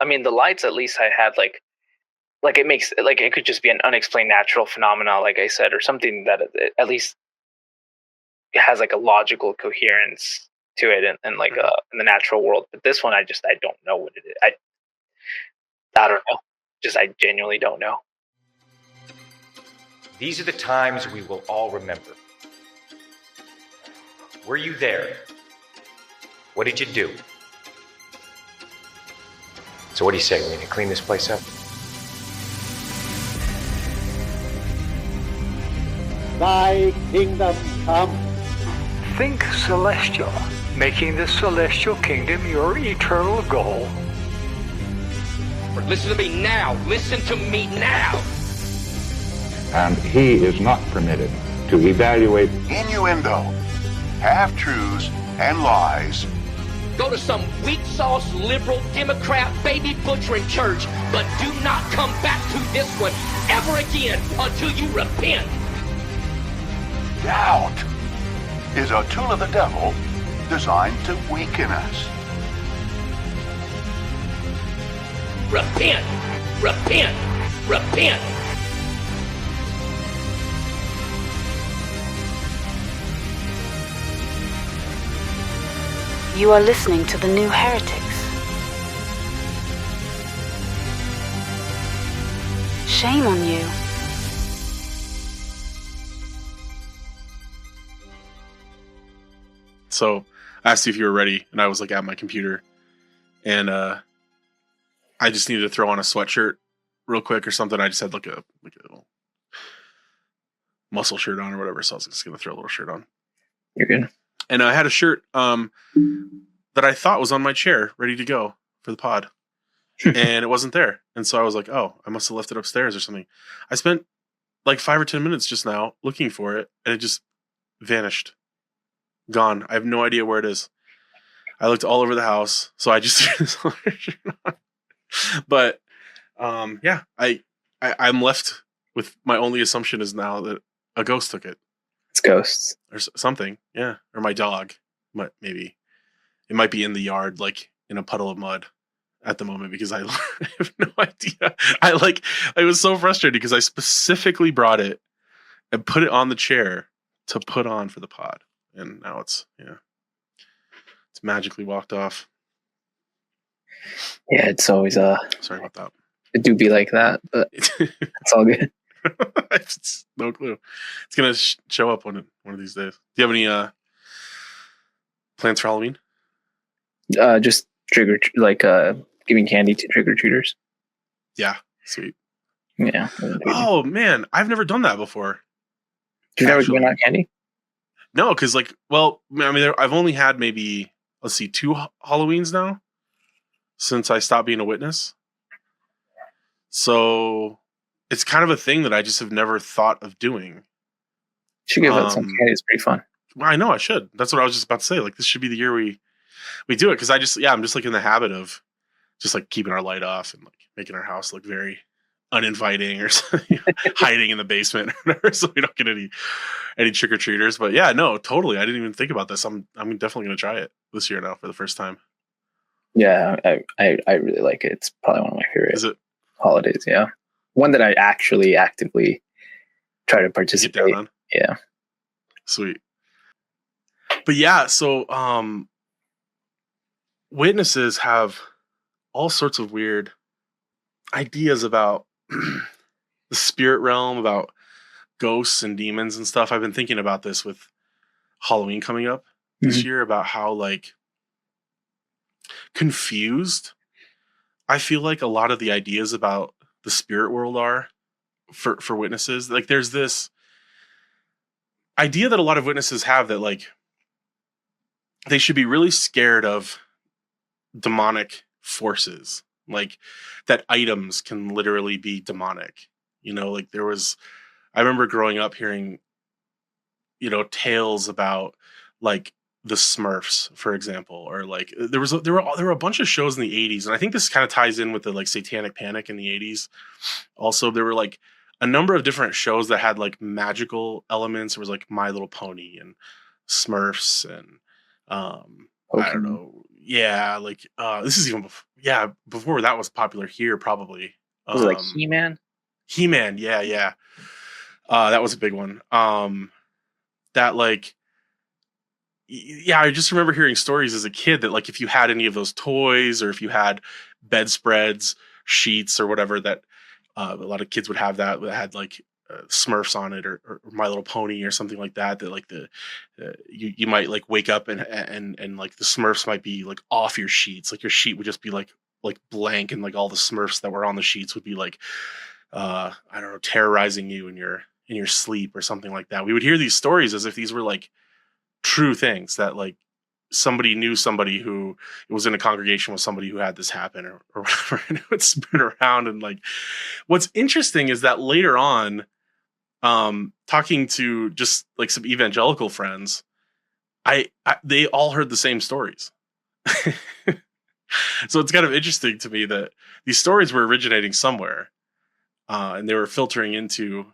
I mean, the lights, at least I had like it makes, like, it could just be an unexplained natural phenomena, like I said, or something that at least has like a logical coherence to it, and like in the natural world. But this one, I don't know what it is. I don't know. Just I genuinely don't know. These are the times we will all remember. Were you there? What did you do? So what do you say? We need to clean this place up? Thy kingdom come. Think celestial, making the celestial kingdom your eternal goal. Listen to me now. Listen to me now. And he is not permitted to evaluate innuendo, half-truths, and lies. Go to some weak-sauce, liberal, Democrat, baby-butchering church, but do not come back to this one ever again until you repent. Doubt is a tool of the devil designed to weaken us. Repent! Repent! Repent! You are listening to The New Heretics. Shame on you. So I asked you if you were ready, and I was like at my computer, and I just needed to throw on a sweatshirt real quick or something. I just had like a little muscle shirt on or whatever, so I was just gonna throw a little shirt on. You're good. And I had a shirt that I thought was on my chair, ready to go for the pod, and it wasn't there. And so I was like, "Oh, I must have left it upstairs or something." I spent like 5 or 10 minutes just now looking for it, and it just vanished, gone. I have no idea where it is. I looked all over the house, so I just threw this other shirt on. But yeah, I'm left with my only assumption is now that a ghost took it. It's ghosts or something, yeah, or my dog. Maybe it might be in the yard, like in a puddle of mud at the moment, because I have no idea. I was so frustrated because I specifically brought it and put it on the chair to put on for the pod, and now it's magically walked off. Yeah, it's always sorry about that. It do be like that, but it's all good. It's no clue. It's gonna show up one of these days. Do you have any plans for Halloween? Just giving candy to trick-or-treaters. Yeah, sweet. Yeah. Oh man, I've never done that before. You've never given out candy? No, because I've only had maybe 2 Halloweens now since I stopped being a witness. So it's kind of a thing that I just have never thought of doing. You should give out some candy. It's pretty fun. Well, I know I should. That's what I was just about to say. Like, this should be the year we do it, because I'm just like in the habit of just like keeping our light off and like making our house look very uninviting or something, hiding in the basement or whatever, so we don't get any trick-or-treaters. But yeah, no, totally. I didn't even think about this. I'm definitely gonna try it this year now for the first time. Yeah, I really like it. It's probably one of my favorite holidays. Yeah, one that I actually actively try to participate. Get down on. Yeah, sweet. But yeah, so witnesses have all sorts of weird ideas about the spirit realm, about ghosts and demons and stuff. I've been thinking about this with Halloween coming up this year, about how like confused I feel like a lot of the ideas about the spirit world are for witnesses. Like, there's this idea that a lot of witnesses have that like they should be really scared of demonic forces, like that items can literally be demonic. Like I remember growing up hearing, tales about like the Smurfs, for example, or like there were a bunch of shows in the 80s, and I think this kind of ties in with the like Satanic Panic in the 80s. Also, there were like a number of different shows that had like magical elements. There was like My Little Pony and Smurfs and I don't know. yeah, like this is even before that was popular here probably. Was it like He-Man? He-Man, yeah. That was a big one. That like, yeah, I just remember hearing stories as a kid that like if you had any of those toys or if you had bedspreads, sheets, or whatever that a lot of kids would have that had like Smurfs on it or My Little Pony or something like that. That like you might like wake up and like the Smurfs might be like off your sheets. Like your sheet would just be like blank, and like all the Smurfs that were on the sheets would be like I don't know, terrorizing you in your sleep or something like that. We would hear these stories as if these were like true things, that like somebody knew somebody who was in a congregation with somebody who had this happen or whatever, and it would spread around. And like, what's interesting is that later on, talking to just like some evangelical friends, they all heard the same stories. So it's kind of interesting to me that these stories were originating somewhere, and they were filtering into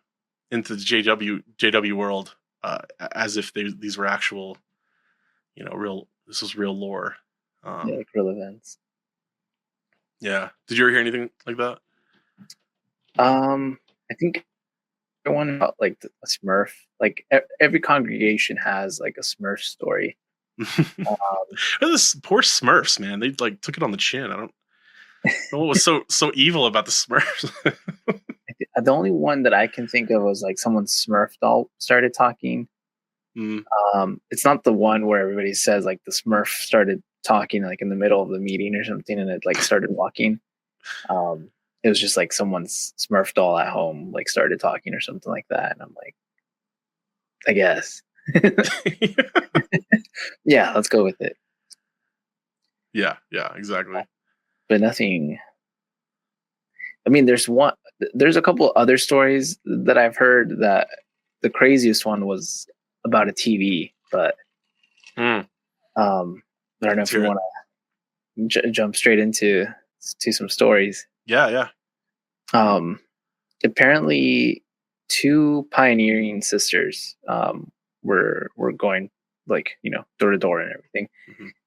the JW world as if these were actual, this was real lore. Like real events. Yeah. Did you ever hear anything like that? I think the one about like a Smurf. Like every congregation has like a Smurf story. This poor Smurfs, man. They like took it on the chin. I don't know what was so evil about the Smurfs. The only one that I can think of was like someone's Smurf doll started talking. It's not the one where everybody says like the Smurf started talking like in the middle of the meeting or something, and it like started walking. It was just like someone's Smurf doll at home like started talking or something like that, and I'm like, I guess. Yeah, let's go with it. Yeah, exactly. But nothing. I mean, there's a couple other stories that I've heard. That the craziest one was about a TV, but I don't know if you want to jump straight into some stories. Yeah. Apparently, two pioneering sisters were going like door to door and everything,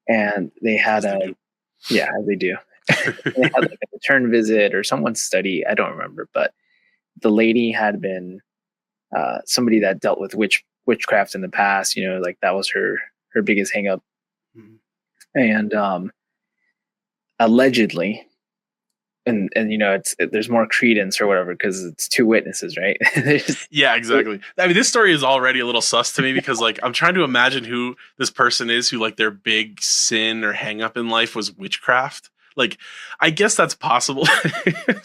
and they had as they do. They had like a return visit or someone's study. I don't remember, but the lady had been somebody that dealt with witchcraft in the past. Like that was her biggest hang up. And allegedly, and there's more credence or whatever because it's two witnesses, right? Yeah, exactly. I mean, this story is already a little sus to me because like I'm trying to imagine who this person is who like their big sin or hang up in life was witchcraft. Like, I guess that's possible. It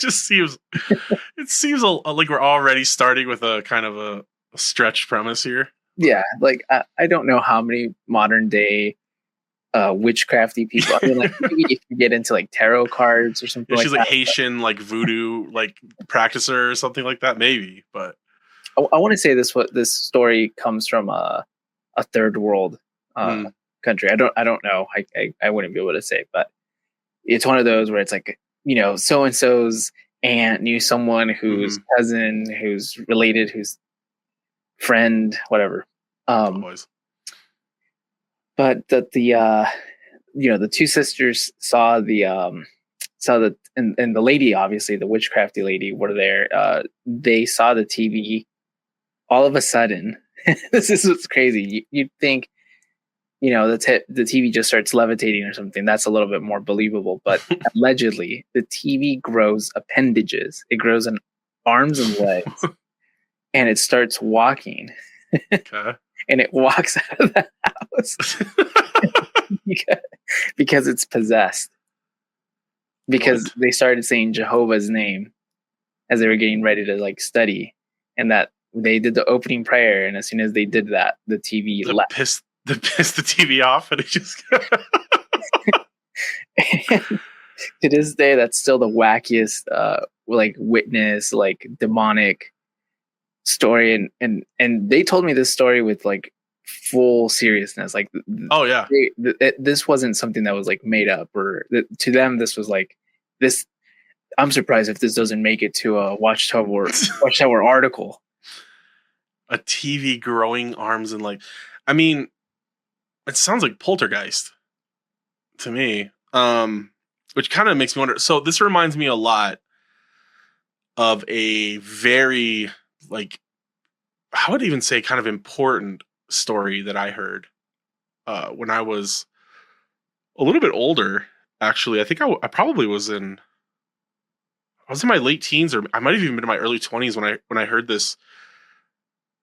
seems like we're already starting with a kind of a stretched premise here. Yeah, like I don't know how many modern day witchcrafty people. I mean, like maybe if you get into like tarot cards or something. She's like Haitian, like voodoo, like practicer or something like that, maybe. But I want to say this story comes from a third world country. I don't know. I wouldn't be able to say, but it's one of those where it's like, so and so's aunt knew someone whose cousin, who's related, whose friend, whatever. But that the two sisters saw the and the lady, obviously the witchcrafty lady, were there. They saw the TV. All of a sudden, this is what's crazy. You'd think, the TV just starts levitating or something. That's a little bit more believable. But allegedly, the TV grows appendages. It grows in arms and legs, and it starts walking. Okay. And it walks out of the house because it's possessed. Because they started saying Jehovah's name as they were getting ready to like study, and that they did the opening prayer. And as soon as they did that, the TV left. Pissed the TV off, and it just. To this day, that's still the wackiest, like witness, like demonic story, and they told me this story with like full seriousness. Like, oh yeah, this wasn't something that was like made up, or to them this was like this. I'm surprised if this doesn't make it to a Watchtower article. A TV growing arms and like, I mean, it sounds like poltergeist. to me, which kind of makes me wonder. So this reminds me a lot of a very, like, I would even say kind of important story that I heard when I was a little bit older. Actually, I think I probably was in my late teens, or I might have even been in my early 20s when I heard this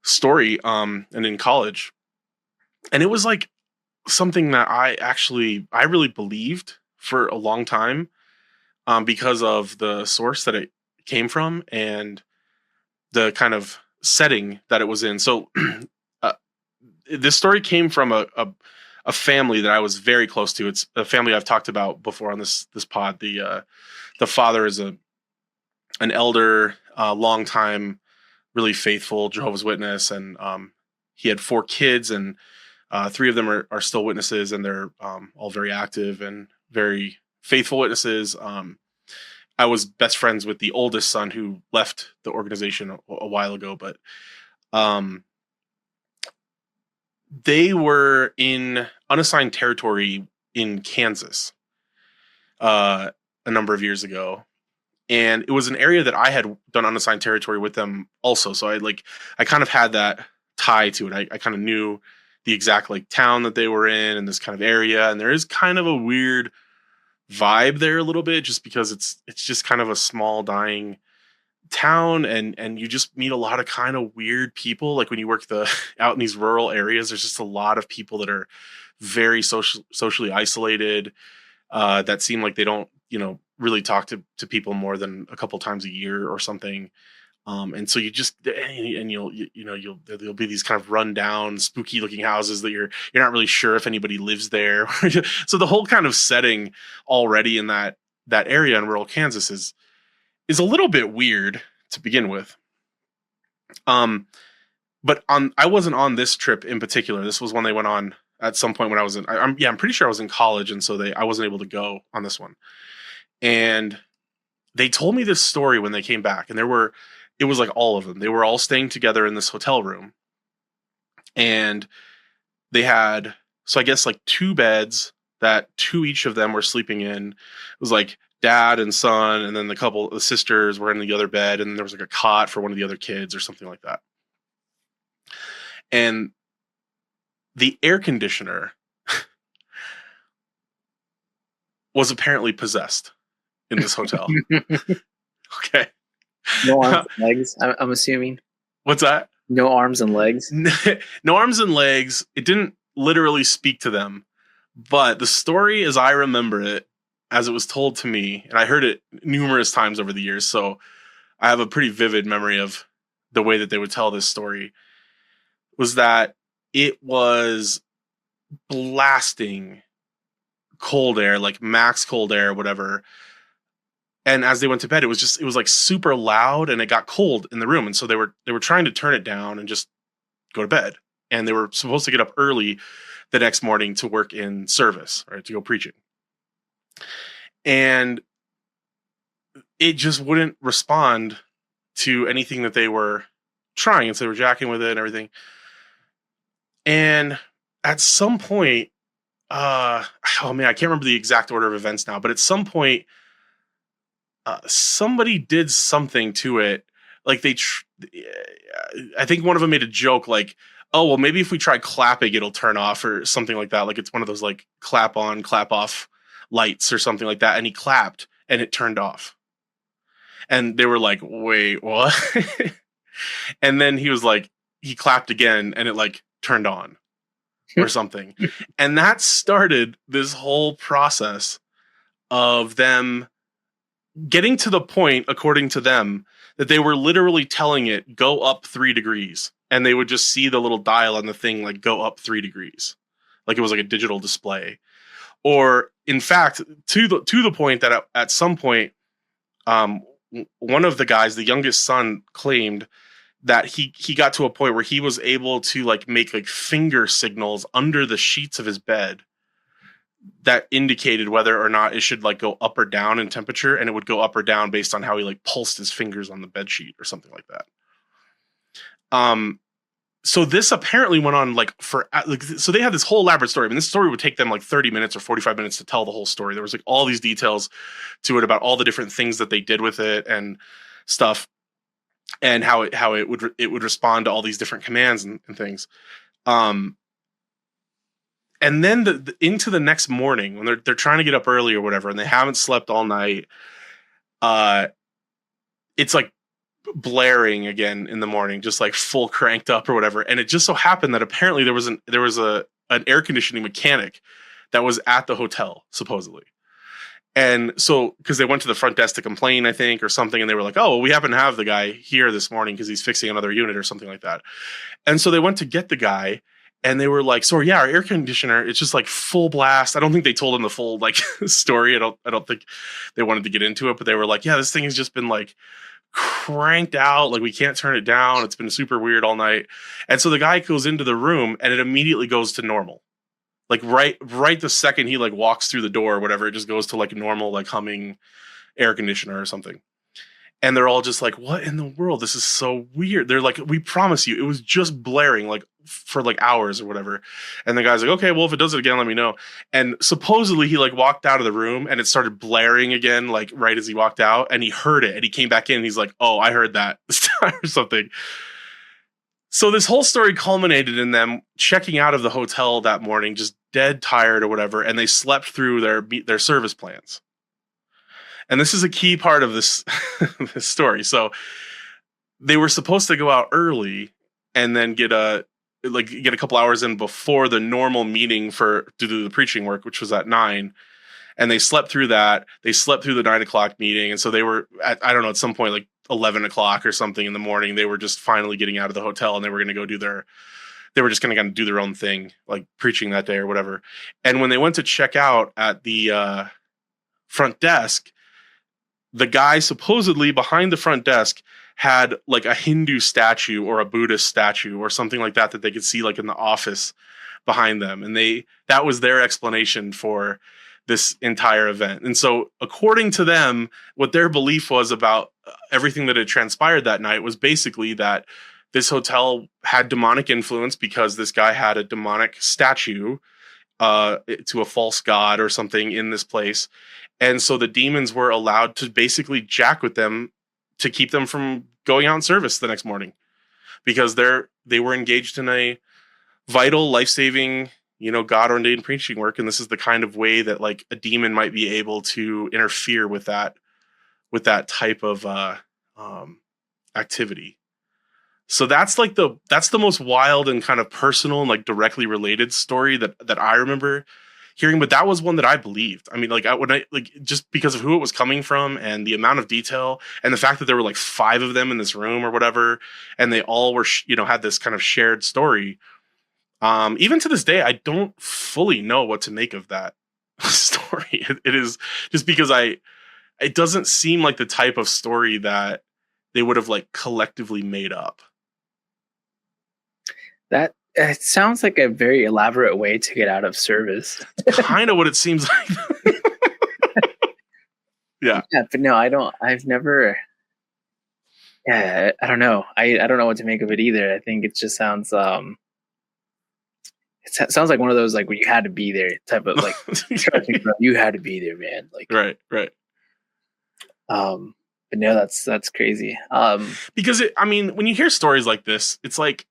story, and in college. And it was like something that I really believed for a long time, because of the source that it came from and the kind of setting that it was in. So this story came from a family that I was very close to. It's a family I've talked about before on this pod. The father is an elder, long time, really faithful Jehovah's Witness, and he had 4 kids, and 3 of them are still witnesses, and they're all very active and very faithful witnesses. I was best friends with the oldest son, who left the organization a while ago, but they were in unassigned territory in Kansas a number of years ago. And it was an area that I had done unassigned territory with them also. So I kind of had that tie to it. I kind of knew the exact like town that they were in and this kind of area. And there is kind of a weird vibe there a little bit, just because it's just kind of a small dying town, and you just meet a lot of kind of weird people. Like when you work out in these rural areas, there's just a lot of people that are very socially isolated, that seem like they don't, really talk to people more than a couple times a year or something. And so you just, and there'll be these kind of run down, spooky looking houses that you're not really sure if anybody lives there. So the whole kind of setting already in that area in rural Kansas is a little bit weird to begin with. But I wasn't on this trip in particular. This was one they went on at some point when I was I'm pretty sure I was in college. And so I wasn't able to go on this one. And they told me this story when they came back, and it was like all of them. They were all staying together in this hotel room, and they had, so I guess like 2 beds that 2 each of them were sleeping in. It was like dad and son, and then the sisters were in the other bed, and there was like a cot for one of the other kids or something like that. And the air conditioner was apparently possessed in this hotel. Okay. No arms and legs, I'm assuming. What's that? No arms and legs? No arms and legs. It didn't literally speak to them. But the story, as I remember it, as it was told to me, and I heard it numerous times over the years, so I have a pretty vivid memory of the way that they would tell this story, was that it was blasting cold air, like max cold air, whatever. And as they went to bed, it was like super loud, and it got cold in the room. And so they were trying to turn it down and just go to bed. And they were supposed to get up early the next morning to work in service, right, to go preaching. And it just wouldn't respond to anything that they were trying. And so they were jacking with it and everything. And at some point, I can't remember the exact order of events now, but at some point, somebody did something to it. Like I think one of them made a joke like, oh, well, maybe if we try clapping, it'll turn off or something like that. Like it's one of those like clap on, clap off lights or something like that. And he clapped and it turned off. And they were like, wait, what? And then he clapped again and it like turned on or something. And that started this whole process of them getting to the point, according to them, that they were literally telling it, go up 3 degrees. And they would just see the little dial on the thing, like go up 3 degrees. Like it was like a digital display. Or in fact, to the point that at some point, one of the guys, the youngest son, claimed that he got to a point where he was able to like make like finger signals under the sheets of his bed that indicated whether or not it should like go up or down in temperature, and it would go up or down based on how he like pulsed his fingers on the bed sheet or something like that. so this apparently went on like so they had this whole elaborate story. I mean, this story would take them like 30 minutes or 45 minutes to tell the whole story. There was like all these details to it about all the different things that they did with it and stuff, and how it would respond to all these different commands and things. And then into the next morning when they're trying to get up early or whatever, and they haven't slept all night, it's like blaring again in the morning, just like full cranked up or whatever. And it just so happened that apparently there was an air conditioning mechanic that was at the hotel, supposedly. And so, because they went to the front desk to complain, I think, or something, and they were like, oh, well, we happen to have the guy here this morning because he's fixing another unit or something like that. And so they went to get the guy, and they were like, so yeah, our air conditioner, it's just like full blast. I don't think they told him the full like story. I don't think they wanted to get into it, but they were like, yeah, this thing has just been like cranked out, like we can't turn it down. It's been super weird all night. And so the guy goes into the room and it immediately goes to normal. Like right the second he like walks through the door or whatever, it just goes to like normal, like humming air conditioner or something. And they're all just like, what in the world? This is so weird. They're like, we promise you, it was just blaring like for like hours or whatever. And the guy's like, okay, well, if it does it again, let me know. And supposedly he like walked out of the room and it started blaring again, like right as he walked out, and he heard it and he came back in and he's like, oh, I heard that this time or something. So this whole story culminated in them checking out of the hotel that morning, just dead tired or whatever. And they slept through their service plans. And this is a key part of this, this story. So they were supposed to go out early and then get a couple hours in before the normal meeting to do the preaching work, which was at 9. And they slept through that. They slept through the 9 o'clock meeting. And so they were at some point, like 11 o'clock or something in the morning, they were just finally getting out of the hotel and they were going to go do their own thing, like preaching that day or whatever. And when they went to check out at the front desk, the guy supposedly behind the front desk had like a Hindu statue or a Buddhist statue or something like that they could see like in the office behind them. And that was their explanation for this entire event. And so according to them, what their belief was about everything that had transpired that night was basically that this hotel had demonic influence because this guy had a demonic statue to a false god or something in this place. And so the demons were allowed to basically jack with them to keep them from going out in service the next morning, because they were engaged in a vital, life-saving, God ordained preaching work. And this is the kind of way that like a demon might be able to interfere with that type of activity. So that's the most wild and kind of personal and like directly related story that I remember hearing, but that was one that I believed. I mean, just because of who it was coming from and the amount of detail and the fact that there were like 5 of them in this room or whatever, and they all were, had this kind of shared story. Even to this day, I don't fully know what to make of that story. It is just because it doesn't seem like the type of story that they would have like collectively made up. That it sounds like a very elaborate way to get out of service. Kind of what it seems like. Yeah. Yeah, but no, I've never. Yeah, I don't know. I don't know what to make of it either. I think it just sounds. It sounds like one of those like where you had to be there type of like. You had to be there, man. Like right. But no, that's crazy. Because when you hear stories like this, it's like.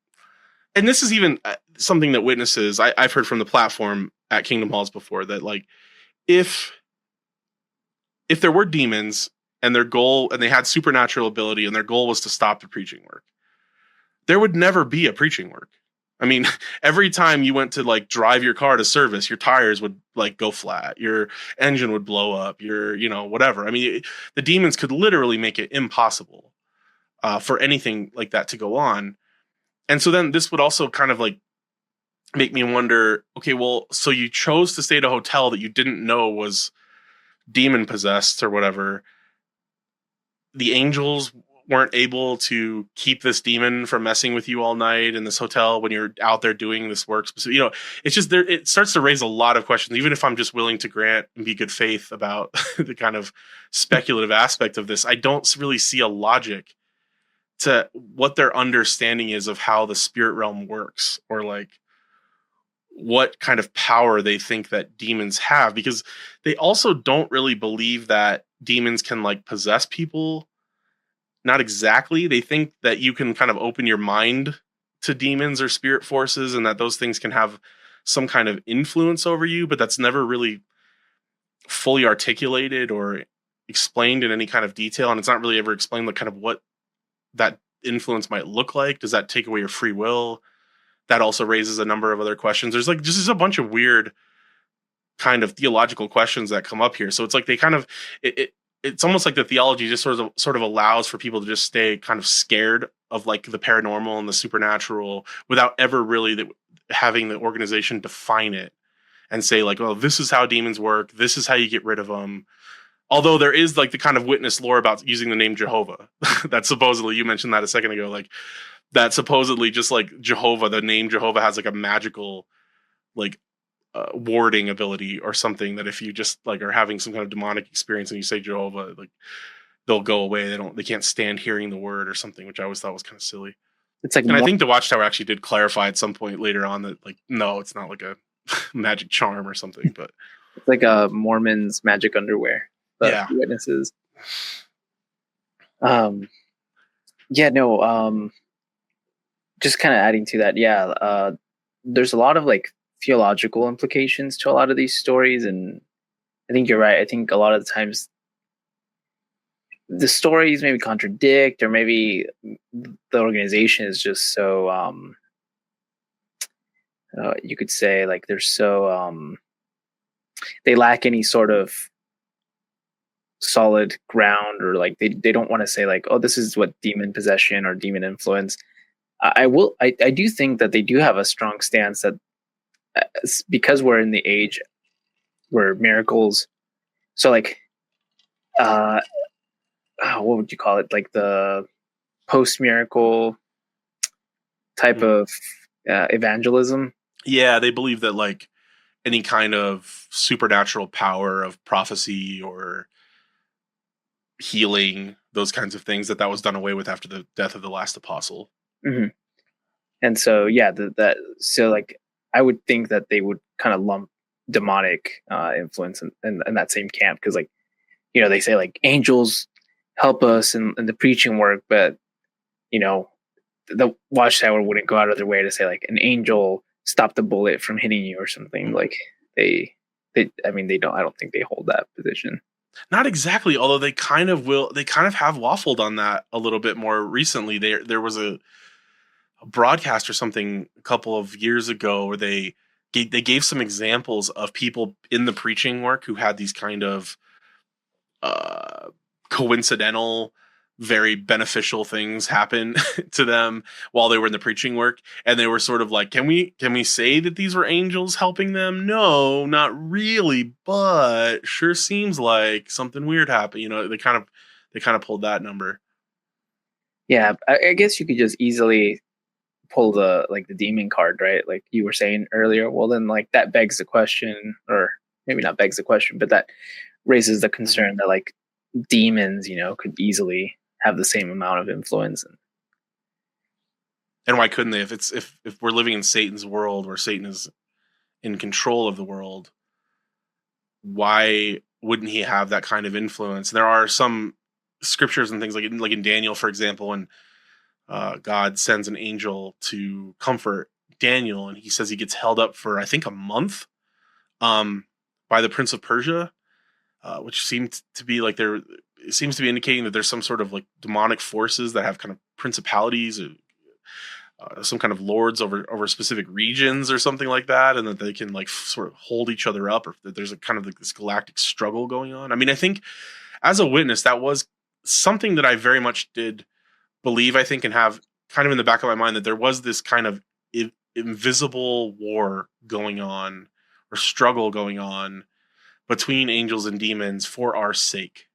And this is even something that witnesses, I've heard from the platform at Kingdom Halls before, that like, if there were demons and their goal, and they had supernatural ability and their goal was to stop the preaching work, there would never be a preaching work. I mean, every time you went to like drive your car to service, your tires would like go flat, your engine would blow up, your, whatever. I mean, the demons could literally make it impossible for anything like that to go on. And so then this would also kind of like make me wonder, okay, well, so you chose to stay at a hotel that you didn't know was demon possessed or whatever. The angels weren't able to keep this demon from messing with you all night in this hotel when you're out there doing this work. It's just there. It starts to raise a lot of questions, even if I'm just willing to grant and be good faith about the kind of speculative aspect of this. I don't really see a logic to what their understanding is of how the spirit realm works, or like what kind of power they think that demons have, because they also don't really believe that demons can like possess people. Not exactly. They think that you can kind of open your mind to demons or spirit forces, and that those things can have some kind of influence over you, but that's never really fully articulated or explained in any kind of detail. And it's not really ever explained like kind of what that influence might look like. Does that take away your free will? That also raises a number of other questions. There's like just a bunch of weird kind of theological questions that come up here. So it's like they kind of it's almost like the theology just sort of allows for people to just stay kind of scared of like the paranormal and the supernatural without ever really having the organization define it and say like, oh, this is how demons work. This is how you get rid of them. Although there is like the kind of witness lore about using the name Jehovah. That supposedly, you mentioned that a second ago, like that supposedly just like Jehovah, the name Jehovah has like a magical like warding ability or something, that if you just like are having some kind of demonic experience and you say Jehovah, like they'll go away. They can't stand hearing the word or something, which I always thought was kind of silly. It's like, and I think the Watchtower actually did clarify at some point later on that like, no, it's not like a magic charm or something, but it's like a Mormon's magic underwear. Yeah. Witnesses. Just kind of adding to that. There's a lot of like theological implications to a lot of these stories, and I think you're right. I think a lot of the times the stories maybe contradict, or maybe the organization is just so you could say like they're so they lack any sort of solid ground, or like they don't want to say like, oh, this is what demon possession or demon influence. I do think that they do have a strong stance that because we're in the age where miracles, so like what would you call it, like the post miracle type of evangelism. Yeah, they believe that like any kind of supernatural power of prophecy or healing, those kinds of things, that was done away with after the death of the last apostle. Mm-hmm. And so so like I would think that they would kind of lump demonic influence in that same camp, because like, you know, they say like angels help us in the preaching work, but you know, the Watchtower wouldn't go out of their way to say like an angel stopped the bullet from hitting you or something. Like I don't think they hold that position. Not exactly, although they kind of have waffled on that a little bit more recently. There was a broadcast or something a couple of years ago where they gave some examples of people in the preaching work who had these kind of coincidental, very beneficial things happen to them while they were in the preaching work, and they were sort of like, can we say that these were angels helping them? No, not really, but sure seems like something weird happened. You know, they kind of pulled that number. Yeah, I guess you could just easily pull the demon card, right? Like you were saying earlier. Well, then like that begs the question, or maybe not begs the question, but that raises the concern that like demons, you know, could easily have the same amount of influence. And why couldn't they? If we're living in Satan's world, where Satan is in control of the world, why wouldn't he have that kind of influence? There are some scriptures and things like in Daniel, for example, when God sends an angel to comfort Daniel, and he says he gets held up for I think a month by the Prince of Persia, which seemed to be like it seems to be indicating that there's some sort of like demonic forces that have kind of principalities or some kind of lords over specific regions or something like that, and that they can like sort of hold each other up, or that there's a kind of like this galactic struggle going on. I mean, I think as a witness, that was something that I very much did believe, I think, and have kind of in the back of my mind, that there was this kind of invisible war going on, or struggle going on between angels and demons for our sake.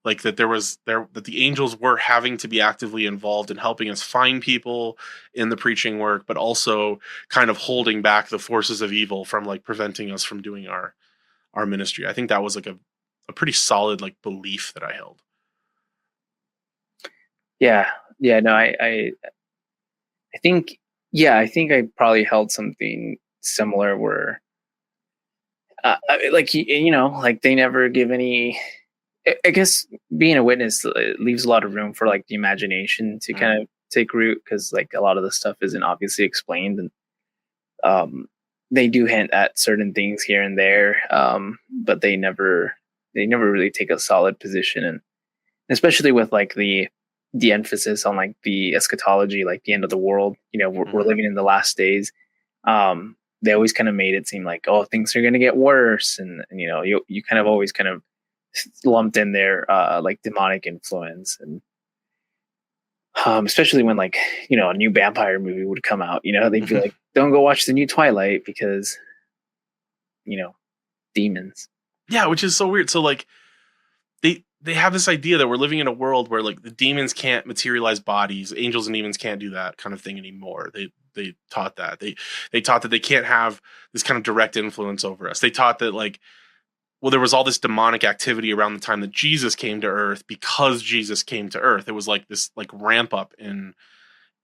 Like that that the angels were having to be actively involved in helping us find people in the preaching work, but also kind of holding back the forces of evil from like preventing us from doing our ministry. I think that was like a pretty solid like belief that I held. Yeah. Yeah. No, I think, yeah, I think I probably held something similar where, like, like they never give any, I guess being a witness leaves a lot of room for like the imagination to kind of take root because like a lot of the stuff isn't obviously explained. And they do hint at certain things here and there, but they never really take a solid position. And especially with like the emphasis on like the eschatology, like the end of the world, we're living in the last days. They always kind of made it seem like, oh, things are going to get worse. And you kind of always kind of lumped in there, like demonic influence. And, especially when like, a new vampire movie would come out, they'd be like, don't go watch the new Twilight because, demons. Yeah. Which is so weird. So like they have this idea that we're living in a world where like the demons can't materialize bodies, angels and demons can't do that kind of thing anymore. They taught that. They taught that they can't have this kind of direct influence over us. They taught that like, well, there was all this demonic activity around the time that Jesus came to earth because Jesus came to earth. It was like this like ramp up in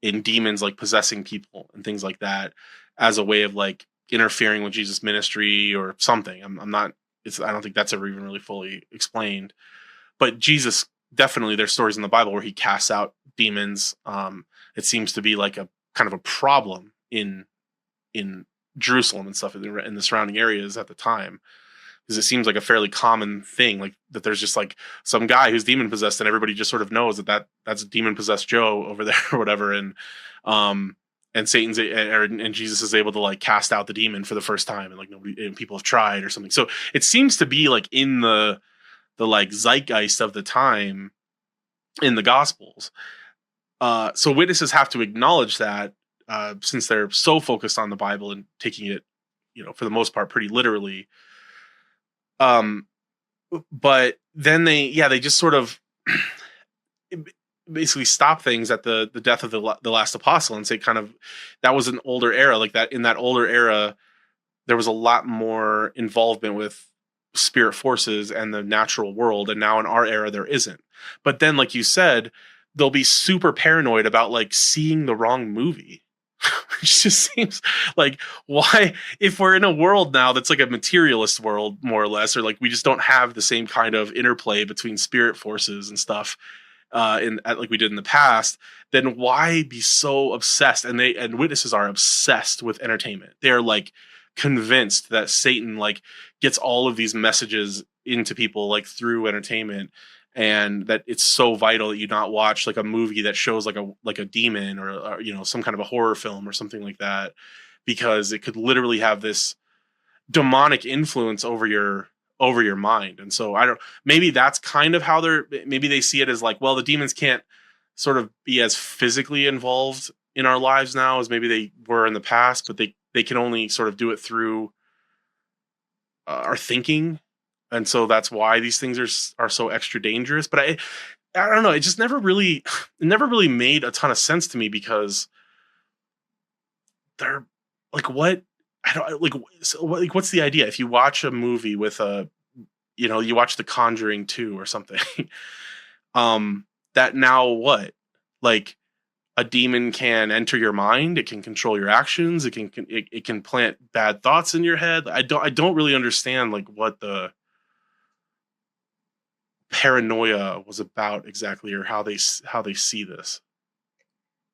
demons like possessing people and things like that as a way of like interfering with Jesus' ministry or something. I don't think that's ever even really fully explained. But Jesus, definitely, there's stories in the Bible where he casts out demons. It seems to be like a kind of a problem in Jerusalem and stuff in the surrounding areas at the time, because it seems like a fairly common thing, like that there's just like some guy who's demon possessed, and everybody just sort of knows that's demon possessed Joe over there or whatever, and Satan's and Jesus is able to like cast out the demon for the first time, and like people have tried or something. So it seems to be like in the like zeitgeist of the time in the Gospels. So witnesses have to acknowledge that, since they're so focused on the Bible and taking it, for the most part, pretty literally. But then they just sort of basically stop things at the death of the last apostle and say kind of that was an older era. Like that in that older era, there was a lot more involvement with spirit forces and the natural world, and now in our era there isn't. But then, like you said, they'll be super paranoid about like seeing the wrong movie. Which just seems like, why, if we're in a world now that's like a materialist world more or less, or like we just don't have the same kind of interplay between spirit forces and stuff like we did in the past, then why be so obsessed? And witnesses are obsessed with entertainment. They're like convinced that Satan like gets all of these messages into people like through entertainment, and that it's so vital that you not watch like a movie that shows like a demon or some kind of a horror film or something like that, because it could literally have this demonic influence over your mind. And so maybe that's kind of how maybe they see it as like, well, the demons can't sort of be as physically involved in our lives now as maybe they were in the past, but they can only sort of do it through our thinking. And so that's why these things are so extra dangerous. But I don't know. It just never really made a ton of sense to me, because they're like, what? I don't like. So, like, what's the idea? If you watch a movie with you watch The Conjuring 2 or something, that now what? Like, a demon can enter your mind. It can control your actions. It can plant bad thoughts in your head. I don't really understand like what the paranoia was about exactly, or how they see this.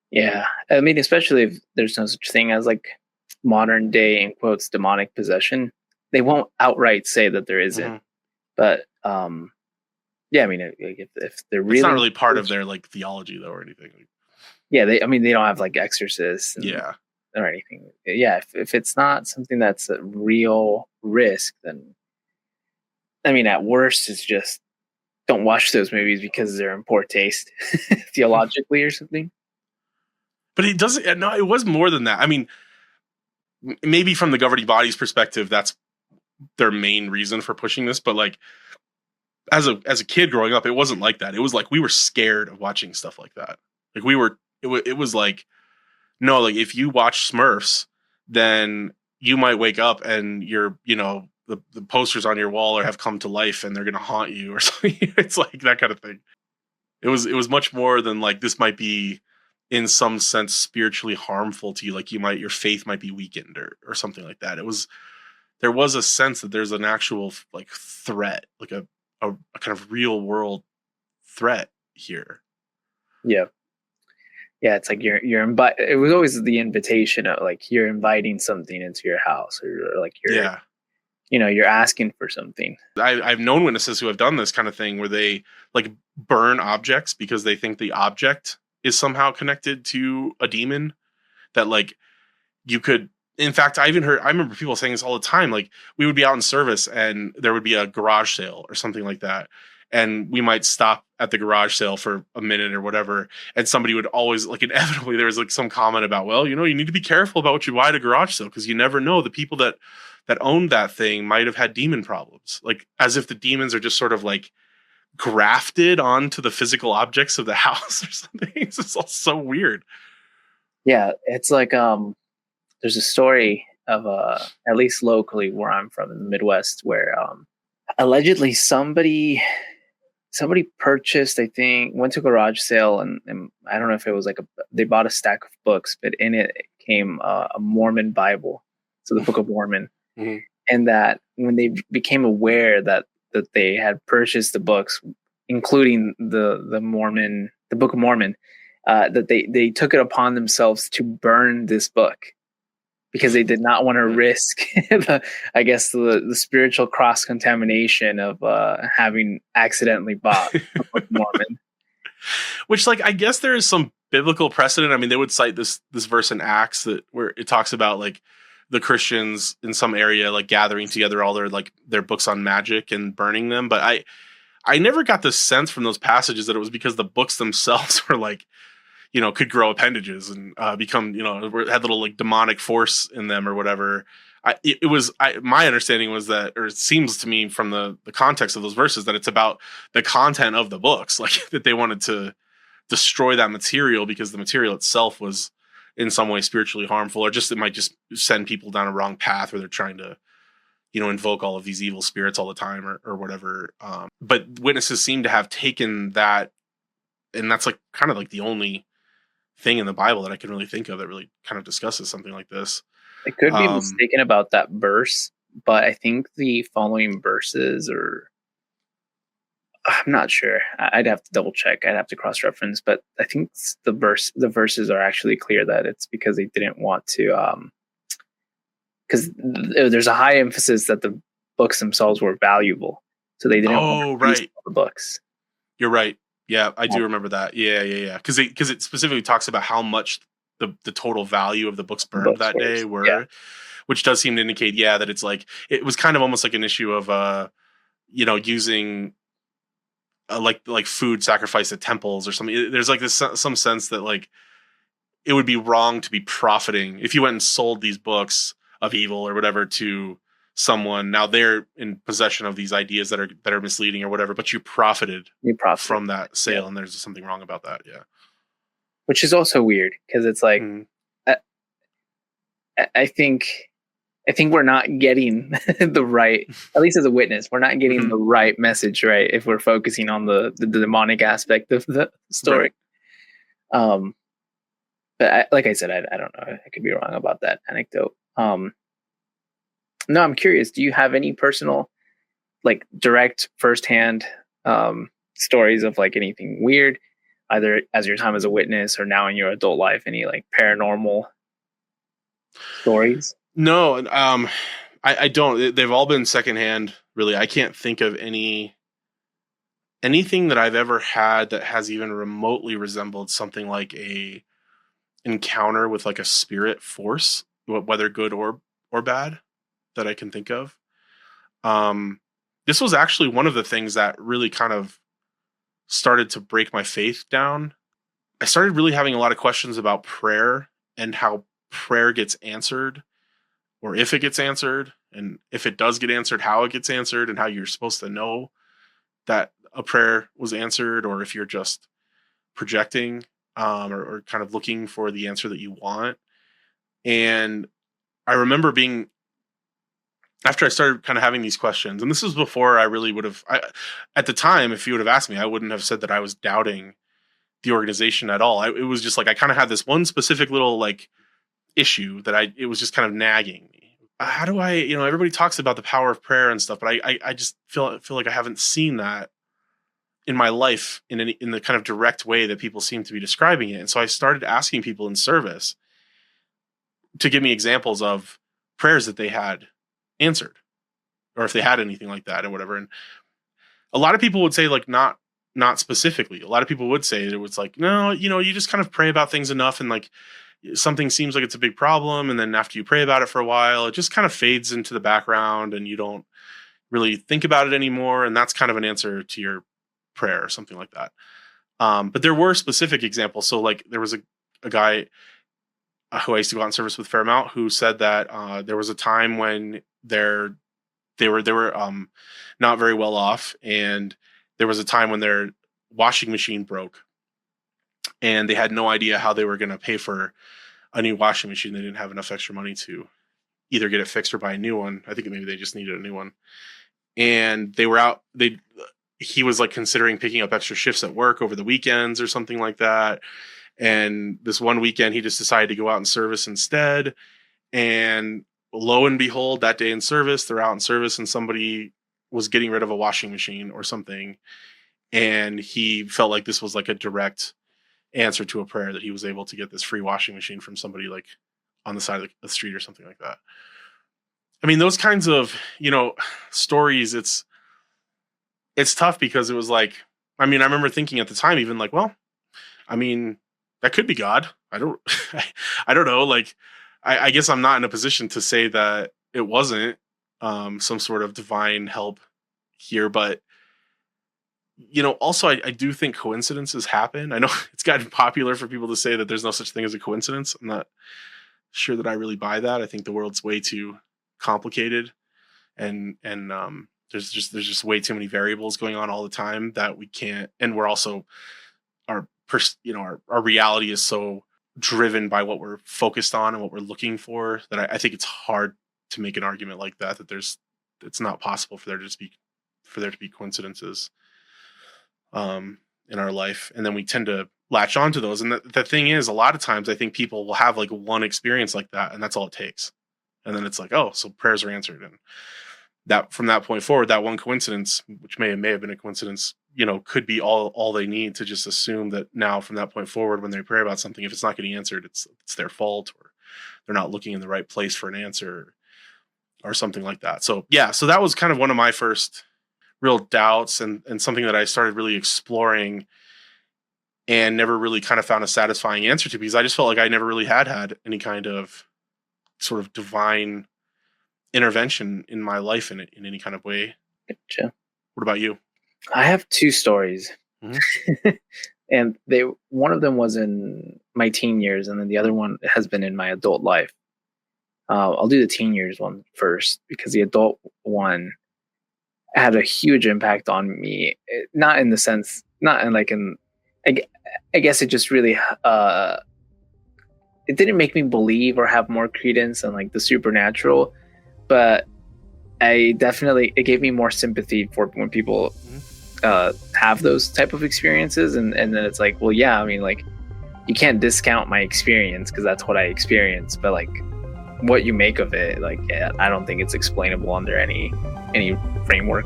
Yeah, I mean, especially if there's no such thing as like modern day in quotes demonic possession, they won't outright say that there isn't. Mm-hmm. But yeah, I mean, if they're really, it's not really part of their like theology though or anything. Yeah, they don't have like exorcists, or anything. Yeah, if it's not something that's a real risk, then I mean, at worst, it's just don't watch those movies because they're in poor taste theologically or something. But it doesn't. No, it was more than that. I mean, maybe from the governing body's perspective, that's their main reason for pushing this. But like, as a kid growing up, it wasn't like that. It was like we were scared of watching stuff like that. Like we were. It was like, no, like if you watch Smurfs, then you might wake up and you're, the posters on your wall have come to life and they're going to haunt you or something. It's like that kind of thing. It was much more than like this might be in some sense spiritually harmful to you, like your faith might be weakened or something like that. There was a sense that there's an actual like threat, like a kind of real world threat here. Yeah. Yeah, it's like it was always the invitation of like you're inviting something into your house, or like you're asking for something. I've known witnesses who have done this kind of thing where they like burn objects because they think the object is somehow connected to a demon, that like you could, in fact, I remember people saying this all the time. Like we would be out in service and there would be a garage sale or something like that. And we might stop at the garage sale for a minute or whatever. And somebody would always, like, inevitably there was like some comment about, well, you need to be careful about what you buy at a garage sale, because you never know, the people that owned that thing might have had demon problems. Like as if the demons are just sort of like grafted onto the physical objects of the house or something. It's just all so weird. Yeah, it's like there's a story of at least locally where I'm from in the Midwest, where allegedly somebody purchased, I think, went to a garage sale, and I don't know if it was like they bought a stack of books, but in it came a Mormon Bible, so the Book of Mormon. Mm-hmm. And that when they became aware that they had purchased the books, including the Book of Mormon, that they took it upon themselves to burn this book, because they did not want to risk the spiritual cross contamination of having accidentally bought the Book of Mormon. Which, like, I guess there is some biblical precedent. I mean, they would cite this verse in Acts where it talks about like the Christians in some area like gathering together all their books on magic and burning them. But I never got the sense from those passages that it was because the books themselves were like, could grow appendages and become, had little like demonic force in them or whatever. My understanding was that, or it seems to me from the context of those verses, that it's about the content of the books, like that they wanted to destroy that material because the material itself was in some way spiritually harmful, or just it might just send people down a wrong path where they're trying to, invoke all of these evil spirits all the time or whatever. But witnesses seem to have taken that, and that's like kind of like the only thing in the Bible that I can really think of that really kind of discusses something like this. I could be mistaken about that verse, but I think the following verses I'm not sure. I'd have to double check. I'd have to cross-reference, but I think the verses are actually clear that it's because they didn't want to, because there's a high emphasis that the books themselves were valuable, so they didn't want to use the books. You're right. Yeah, I do remember that. Yeah. Because it specifically talks about how much the total value of the books burned that day were, which does seem to indicate, that it's like it was kind of almost like an issue of using like food sacrificed at temples or something. There's like this some sense that like it would be wrong to be profiting if you went and sold these books of evil or whatever to someone. Now they're in possession of these ideas that are misleading or whatever, but you profited from that sale, and there's something wrong about that. Yeah, which is also weird because it's like I think we're not getting the right, at least as a witness, we're not getting the right message, right? If we're focusing on the demonic aspect of the story. Right. But like I said, I don't know. I could be wrong about that anecdote. No, I'm curious. Do you have any personal, like direct firsthand stories of like anything weird, either as your time as a witness or now in your adult life? Any like paranormal stories? No, I don't. They've all been secondhand, really. I can't think of anything that I've ever had that has even remotely resembled something like a encounter with like a spirit force, whether good or bad, that I can think of. This was actually one of the things that really kind of started to break my faith down. I started really having a lot of questions about prayer and how prayer gets answered, or if it gets answered, and if it does get answered, how it gets answered, and how you're supposed to know that a prayer was answered, or if you're just projecting or kind of looking for the answer that you want. And I remember being after I started kind of having these questions, and this was before I really would have, at the time, if you would have asked me, I wouldn't have said that I was doubting the organization at all. It was just like, I kind of had this one specific little like issue that it was just kind of nagging me. How do I, everybody talks about the power of prayer and stuff, but I just feel like I haven't seen that in my life in the kind of direct way that people seem to be describing it. And so I started asking people in service to give me examples of prayers that they had answered, or if they had anything like that or whatever. And a lot of people would say like, not specifically. A lot of people would say it was like, no, you just kind of pray about things enough, and like something seems like it's a big problem, and then after you pray about it for a while, it just kind of fades into the background and you don't really think about it anymore, and that's kind of an answer to your prayer or something like that. But there were specific examples. So like there was a guy who I used to go out in service with a fair amount, who said that there was a time when they were not very well off, and there was a time when their washing machine broke, and they had no idea how they were going to pay for a new washing machine. They didn't have enough extra money to either get it fixed or buy a new one. I think maybe they just needed a new one. And they were out. He was like considering picking up extra shifts at work over the weekends or something like that. And this one weekend, he just decided to go out in service instead. And lo and behold, that day in service, they're out in service, and somebody was getting rid of a washing machine or something. And he felt like this was like a direct answer to a prayer, that he was able to get this free washing machine from somebody like on the side of the street or something like that. I mean, those kinds of, stories, it's tough, because it was like, I mean, I remember thinking at the time, even like, well, I mean, that could be God. I don't know. Like, I guess I'm not in a position to say that it wasn't some sort of divine help here, but also I do think coincidences happen. I know it's gotten popular for people to say that there's no such thing as a coincidence. I'm not sure that I really buy that. I think the world's way too complicated, and there's just way too many variables going on all the time that we can't. And we're also our reality is so driven by what we're focused on and what we're looking for, that I think it's hard to make an argument like that it's not possible for there to be coincidences in our life. And then we tend to latch onto those. And the thing is, a lot of times I think people will have like one experience like that, and that's all it takes. And then it's like, oh, so prayers are answered. And that from that point forward, that one coincidence, which may have been a coincidence, could be all they need to just assume that now from that point forward, when they pray about something, if it's not getting answered, it's their fault, or they're not looking in the right place for an answer or something like that. So yeah, so that was kind of one of my first real doubts, and something that I started really exploring and never really kind of found a satisfying answer to, because I just felt like I never really had any kind of sort of divine intervention in my life in any kind of way. Gotcha. What about you? I have two stories. Mm-hmm. And one of them was in my teen years, and then the other one has been in my adult life. I'll do the teen years one first, because the adult one had a huge impact on me. Not in the sense, not in like in, I guess it just really, it didn't make me believe or have more credence in like the supernatural, but it gave me more sympathy for when people have those type of experiences. And then it's like, well, yeah, I mean, like, you can't discount my experience, because that's what I experienced, but like what you make of it, like, yeah, I don't think it's explainable under any framework.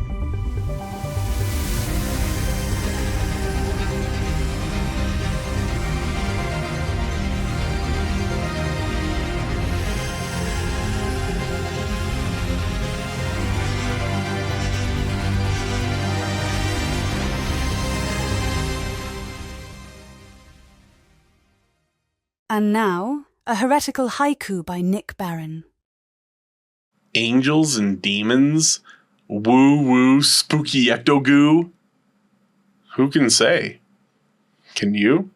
And now, a heretical haiku by Nick Barron. Angels and demons? Woo-woo spooky ecto-goo? Who can say? Can you?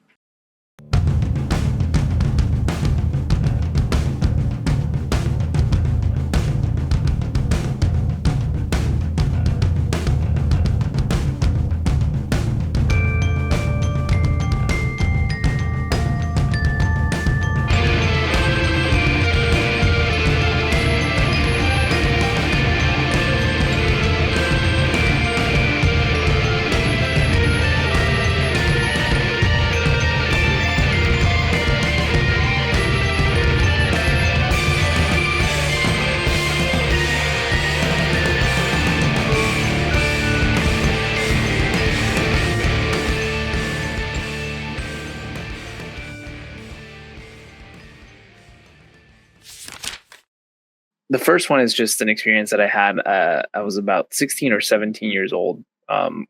the first one is just an experience that I had. I was about 16 or 17 years old.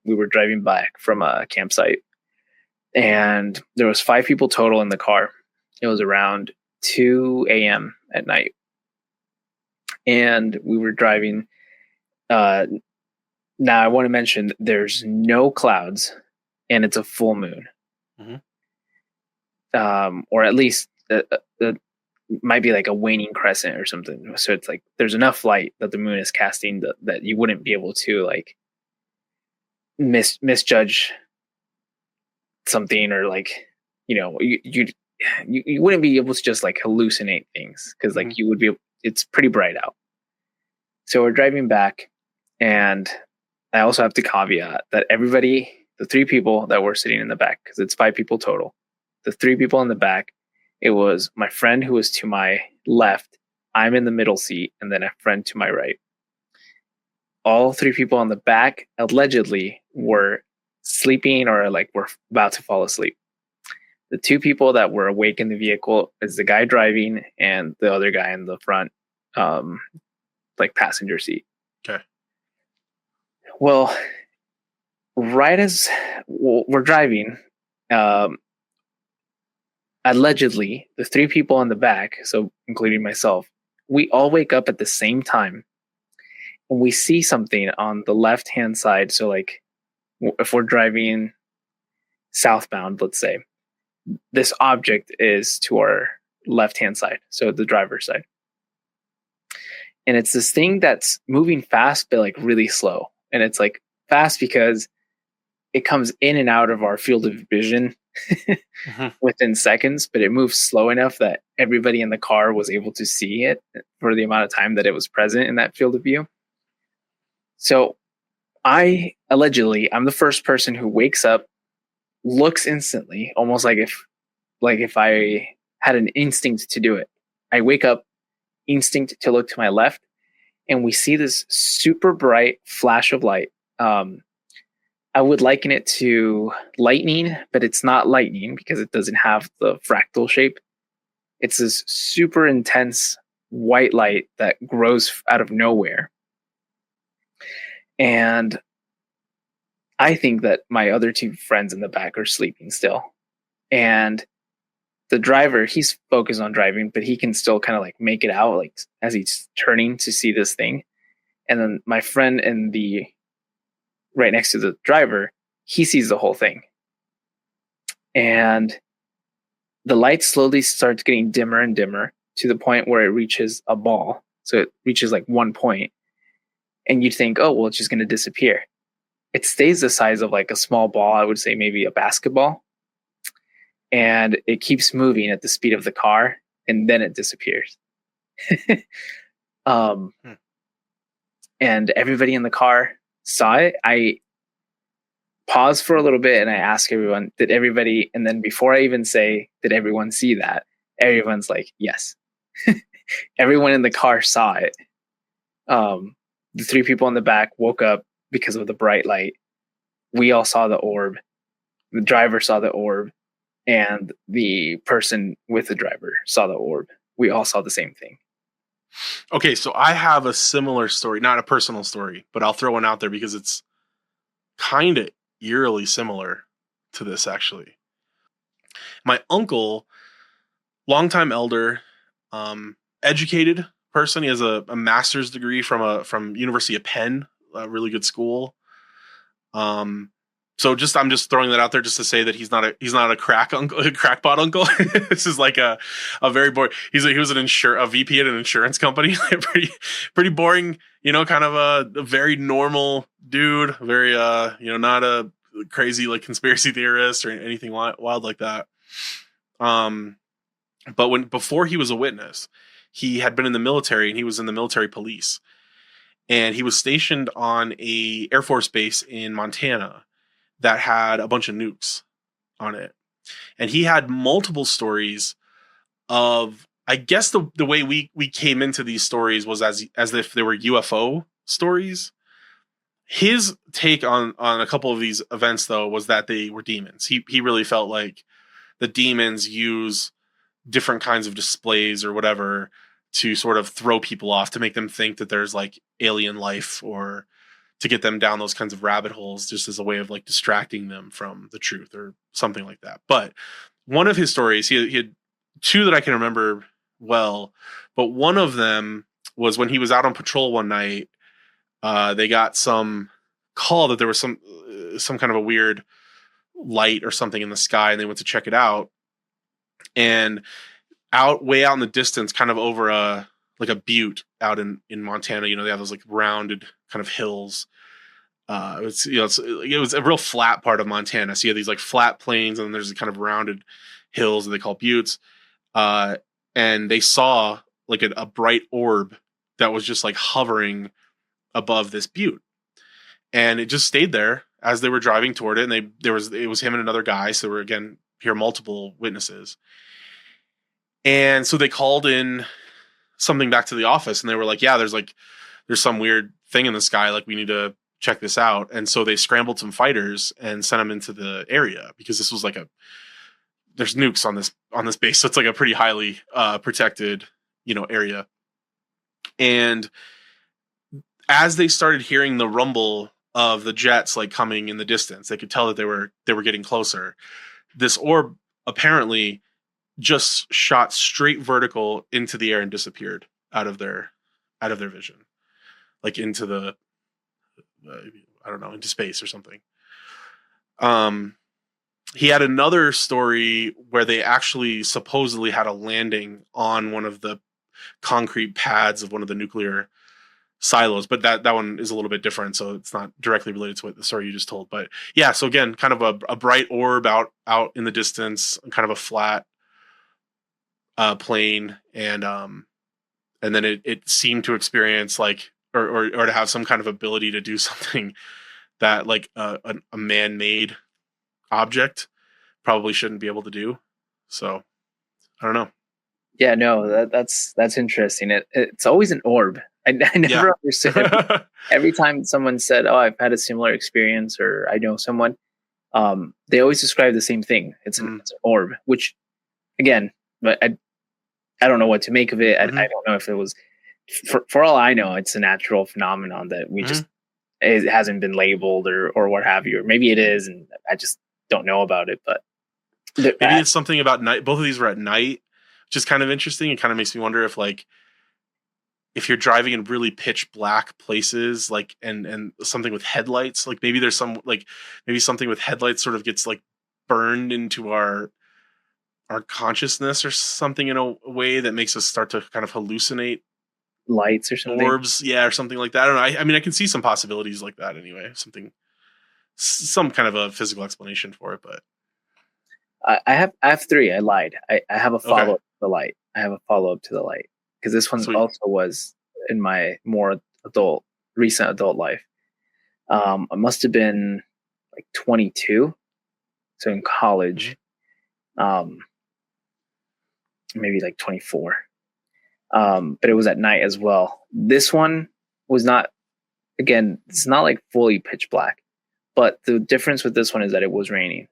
We were driving back from a campsite, and there was 5 people total in the car. It was around 2 a.m. at night, and we were driving. Now, I want to mention there's no clouds, and it's a full moon, or at least might be like a waning crescent or something. So it's like there's enough light that the moon is casting that you wouldn't be able to like misjudge something, or like, you know, you wouldn't be able to just like hallucinate things, because like you would be, it's pretty bright out. So we're driving back, and I also have to caveat that everybody, the 3 people that were sitting in the back, because it's 5 people total, the 3 people in the back, it was my friend who was to my left, I'm in the middle seat, and then a friend to my right. All 3 people on the back allegedly were sleeping, or like were about to fall asleep. The 2 people that were awake in the vehicle is the guy driving and the other guy in the front, like passenger seat. Okay. Well, right as we're driving, allegedly, the 3 people in the back, so including myself, we all wake up at the same time, and we see something on the left-hand side. So like if we're driving southbound, let's say, this object is to our left-hand side, so the driver's side. And it's this thing that's moving fast, but like really slow. And it's like fast because it comes in and out of our field of vision within seconds, but it moves slow enough that everybody in the car was able to see it for the amount of time that it was present in that field of view. So I'm the first person who wakes up, looks instantly, almost like if I had an instinct to do it. I wake up, instinct to look to my left, and we see this super bright flash of light. I would liken it to lightning, but it's not lightning because it doesn't have the fractal shape. It's this super intense white light that grows out of nowhere. And I think that my other 2 friends in the back are sleeping still. And the driver, he's focused on driving, but he can still kind of like make it out, like as he's turning to see this thing. And then my friend in the right next to the driver, he sees the whole thing. And the light slowly starts getting dimmer and dimmer to the point where it reaches a ball. So it reaches like 1 point. And you'd think, oh, well, it's just going to disappear. It stays the size of like a small ball. I would say maybe a basketball. And it keeps moving at the speed of the car, and then it disappears. And everybody in the car saw it. I paused for a little bit and I asked everyone, did everybody, and then before I even say, did everyone see that? Everyone's like, yes. Everyone in the car saw it. The 3 people in the back woke up because of the bright light. We all saw the orb. The driver saw the orb. And the person with the driver saw the orb. We all saw the same thing. Okay, so I have a similar story, not a personal story, but I'll throw one out there because it's kind of eerily similar to this, actually. My uncle, longtime elder, educated person. He has a master's degree from University of Penn, a really good school. So I'm just throwing that out there just to say that he's not a crackpot uncle. This is like a very boring. He was a VP at an insurance company. pretty boring, kind of a very normal dude. Very not a crazy like conspiracy theorist or anything wild like that. But before he was a witness, he had been in the military, and he was in the military police, and he was stationed on a Air Force base in Montana that had a bunch of nukes on it. And he had multiple stories of, I guess the way we came into these stories was as if they were UFO stories. His take on a couple of these events, though, was that they were demons. He really felt like the demons use different kinds of displays or whatever to sort of throw people off, to make them think that there's like alien life, or to get them down those kinds of rabbit holes, just as a way of like distracting them from the truth or something like that. But one of his stories, he had two that I can remember well, but one of them was when he was out on patrol one night. They got some call that there was some kind of a weird light or something in the sky, and they went to check it out. And way out in the distance, kind of over a butte out in Montana, they have those like rounded kind of hills. It was a real flat part of Montana. So you have these like flat plains, and then there's a kind of rounded hills that they call buttes. And they saw like a bright orb that was just like hovering above this butte, and it just stayed there as they were driving toward it. And it was him and another guy. So there were, again, here multiple witnesses. And so they called in something back to the office, and they were like, yeah, there's some weird thing in the sky. Like, we need to check this out. And so they scrambled some fighters and sent them into the area, because this was like there's nukes on this base. So it's like a pretty highly protected, area. And as they started hearing the rumble of the jets like coming in the distance, they could tell that they were getting closer. This orb apparently just shot straight vertical into the air and disappeared out of their vision, like into the I don't know, into space or something. He had another story where they actually supposedly had a landing on one of the concrete pads of one of the nuclear silos, but that one is a little bit different, so it's not directly related to what the story you just told. But yeah, so again, kind of a bright orb out in the distance, kind of a flat plane, and then it seemed to experience like or to have some kind of ability to do something that like a man-made object probably shouldn't be able to do. So I don't know. Yeah, no, that's interesting. It's always an orb. I never understood it. Every time someone said, "Oh, I've had a similar experience," or "I know someone," they always describe the same thing. It's an orb, which, again, but I don't know what to make of it. I don't know if it was, for all I know, it's a natural phenomenon that we just, it hasn't been labeled or what have you, or maybe it is, and I just don't know about it. But maybe it's something about night. Both of these were at night, which is kind of interesting. It kind of makes me wonder if you're driving in really pitch black places, like, and something with headlights, like maybe there's maybe something with headlights sort of gets like burned into our consciousness or something in a way that makes us start to kind of hallucinate lights or something. Orbs, yeah, or something like that. I don't know. I mean, I can see some possibilities like that anyway. Some kind of a physical explanation for it, but I have three. I lied. I have a follow up to the light. I have a follow up to the light, because this one also was in my more recent adult life. I must have been like 22, so in college, maybe like 24. But it was at night as well. This one was not, again, it's not like fully pitch black, but the difference with this one is that it was raining.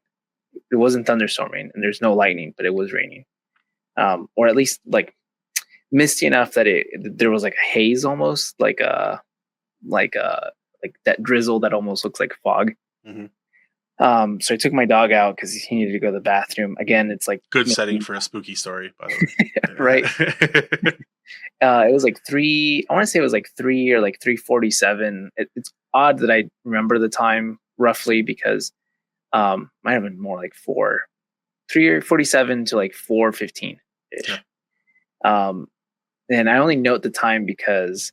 It wasn't thunderstorming, and there's no lightning, but it was raining, or at least like misty enough that there was like a haze, almost like that drizzle that almost looks like fog. So I took my dog out because he needed to go to the bathroom. Again, it's like good setting for a spooky story, by the way. Right. It was like 3. I want to say it was like 3 or like 3:47. It's odd that I remember the time roughly, because might have been more like 3:47 to like 4:15 ish. And I only note the time because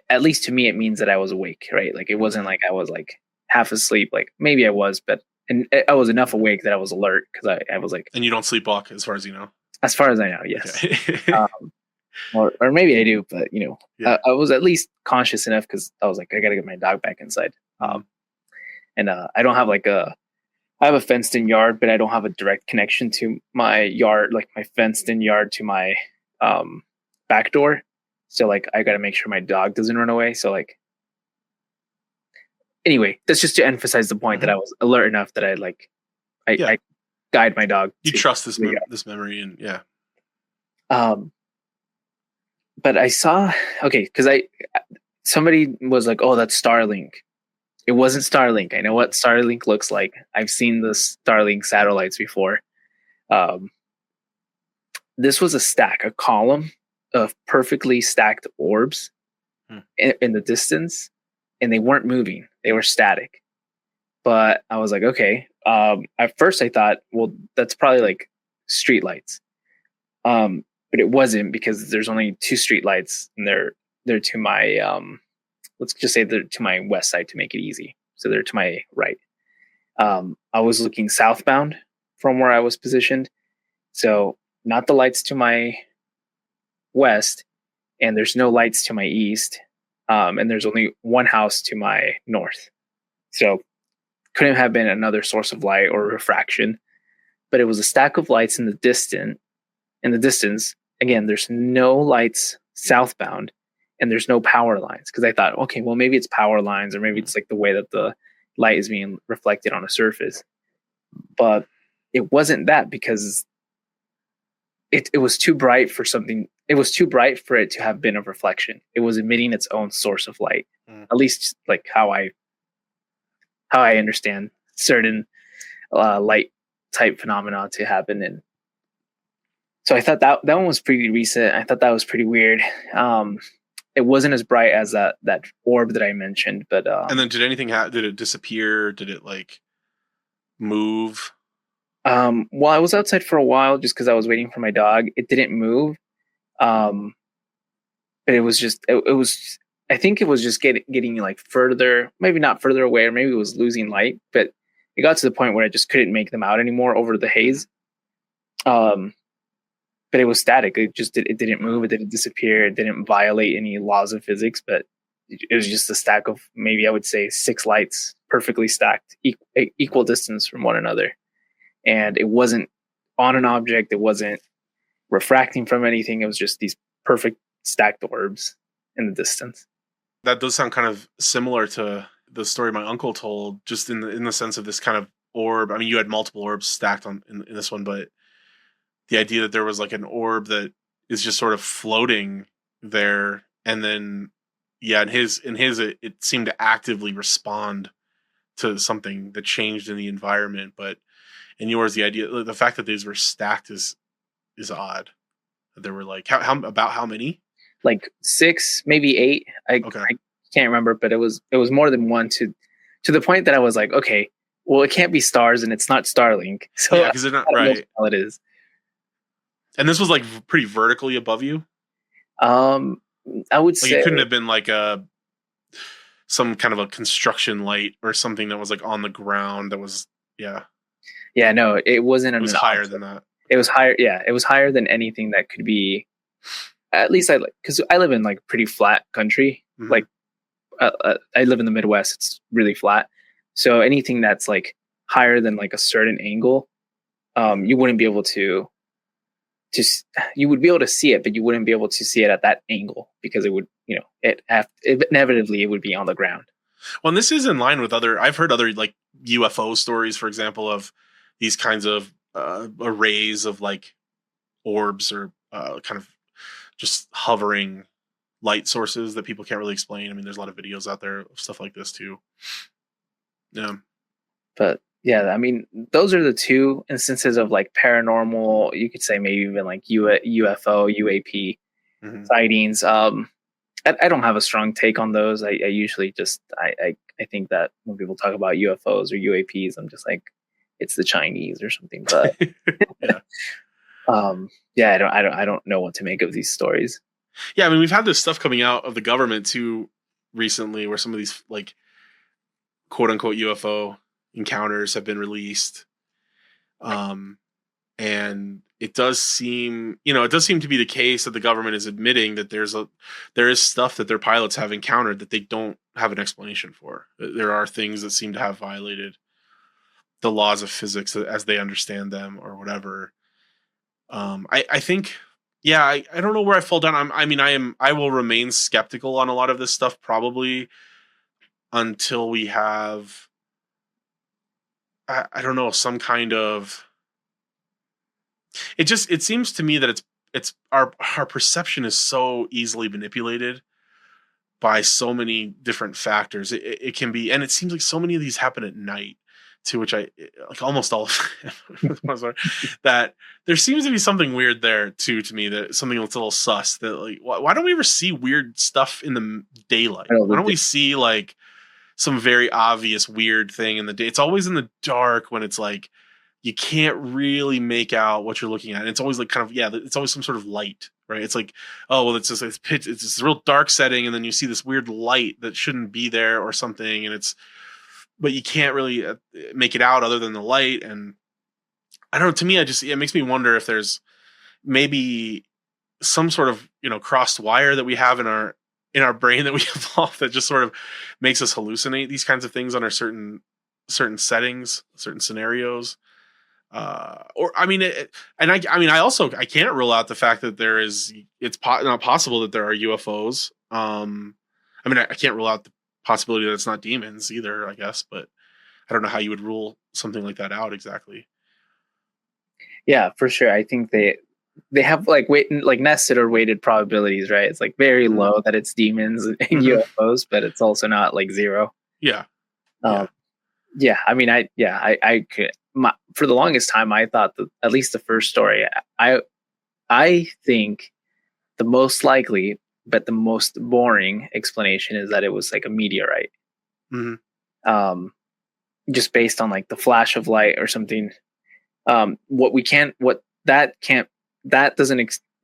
at least to me, it means that I was awake, right? Like, it wasn't like I was like half asleep. Like, maybe I was, but I was enough awake that I was alert, because I was like. And you don't sleepwalk, as far as you know? As far as I know, yes. Okay. Or maybe I do, but I was at least conscious enough, because I was like, I got to get my dog back inside. And I don't have I have a fenced in yard, but I don't have a direct connection to my yard, like my fenced in yard to my back door. So like, I got to make sure my dog doesn't run away. So like, anyway, that's just to emphasize the point that I was alert enough that I guide my dog. You trust this memory, and yeah. but I saw, okay, because somebody was like, oh, that's Starlink. It wasn't Starlink. I know what Starlink looks like. I've seen the Starlink satellites before. This was a column of perfectly stacked orbs in the distance, and they weren't moving. They were static. But I was like, okay. At first I thought, well, that's probably like street lights. But it wasn't, because there's only 2 street lights, and they're to my let's just say they're to my west side to make it easy. So they're to my right. I was looking southbound from where I was positioned. So not the lights to my west, and there's no lights to my east. And there's only one house to my north. So couldn't have been another source of light or refraction, but it was a stack of lights in the distance. Again, there's no lights southbound, and there's no power lines, because I thought, okay, well, maybe it's power lines, or maybe it's like the way that the light is being reflected on a surface. But it wasn't that, because it was too bright for something. It was too bright for it to have been a reflection. It was emitting its own source of light, at least like how I understand certain light type phenomena to happen. And so I thought that one was pretty recent. I thought that was pretty weird. It wasn't as bright as that orb that I mentioned, but and then did anything did it disappear? Did it like move? Well, I was outside for a while just because I was waiting for my dog. It didn't move. But it was just it was I think it was just getting like further, maybe not further away, or maybe it was losing light, but it got to the point where I just couldn't make them out anymore over the haze. But it was static. It didn't move. It didn't disappear. It didn't violate any laws of physics, but it was just a stack of, maybe I would say, 6 lights perfectly stacked, equal distance from one another. And it wasn't on an object. It wasn't refracting from anything. It was just these perfect stacked orbs in the distance. That does sound kind of similar to the story my uncle told, just in the sense of this kind of orb. I mean, you had multiple orbs stacked in this one, but the idea that there was like an orb that is just sort of floating there, and then in his it seemed to actively respond to something that changed in the environment. But in yours, the fact that these were stacked is odd. There were like how many? Like 6, maybe 8. I can't remember, but it was more than one, to the point that I was like, okay, well, it can't be stars, and it's not Starlink. So yeah, because they're not right. How it is. And this was like pretty vertically above you. I would say it couldn't have been like some kind of a construction light or something that was like on the ground. That was Yeah, no, it wasn't. It was higher than that. It was higher. Yeah, it was higher than anything that could be. At least because I live in like pretty flat country. Mm-hmm. Like I live in the Midwest. It's really flat. So anything that's like higher than like a certain angle, you wouldn't be able to. You would be able to see it, but you wouldn't be able to see it at that angle, because it would, inevitably it would be on the ground. Well, and this is in line with I've heard other like UFO stories, for example, of these kinds of arrays of like orbs or kind of just hovering light sources that people can't really explain. I mean, there's a lot of videos out there of stuff like this too. Yeah. But yeah, I mean, those are the 2 instances of like paranormal, you could say maybe even like UFO, UAP sightings. I don't have a strong take on those. I usually just, I think that when people talk about UFOs or UAPs, I'm just like, it's the Chinese or something. But I don't know what to make of these stories. Yeah, I mean, we've had this stuff coming out of the government too recently, where some of these like quote unquote UFO encounters have been released. And it does seem to be the case that the government is admitting that there is stuff that their pilots have encountered that they don't have an explanation for. There are things that seem to have violated the laws of physics as they understand them or whatever. I think, I don't know where I fall down. I will remain skeptical on a lot of this stuff probably until we have, I don't know, some kind of, it seems to me that it's our perception is so easily manipulated by so many different factors. It can be, and it seems like so many of these happen at night too, which I like almost all of them. That there seems to be something weird there too, to me, that something that's a little sus, that like, why don't we ever see weird stuff in the daylight? Why don't we see like some very obvious weird thing in the day? It's always in the dark when it's like, you can't really make out what you're looking at. And it's always like kind of, it's always some sort of light, right? It's like, oh, well, it's just, it's pitch, it's this real dark setting. And then you see this weird light that shouldn't be there or something. And but you can't really make it out other than the light. And I don't know, to me, it makes me wonder if there's maybe some sort of, crossed wire that we have in our brain that we evolved that just sort of makes us hallucinate these kinds of things under certain settings, certain scenarios. I can't rule out the fact that it's not possible that there are UFOs. I can't rule out the possibility that it's not demons either, I guess, but I don't know how you would rule something like that out exactly. Yeah, for sure. I think they have like nested or weighted probabilities, right? It's like very low that it's demons and UFOs, but it's also not like zero. Yeah. I could. For the longest time, I thought that at least the first story, I think the most likely, but the most boring explanation is that it was like a meteorite. Mm-hmm. Just based on like the flash of light or something. That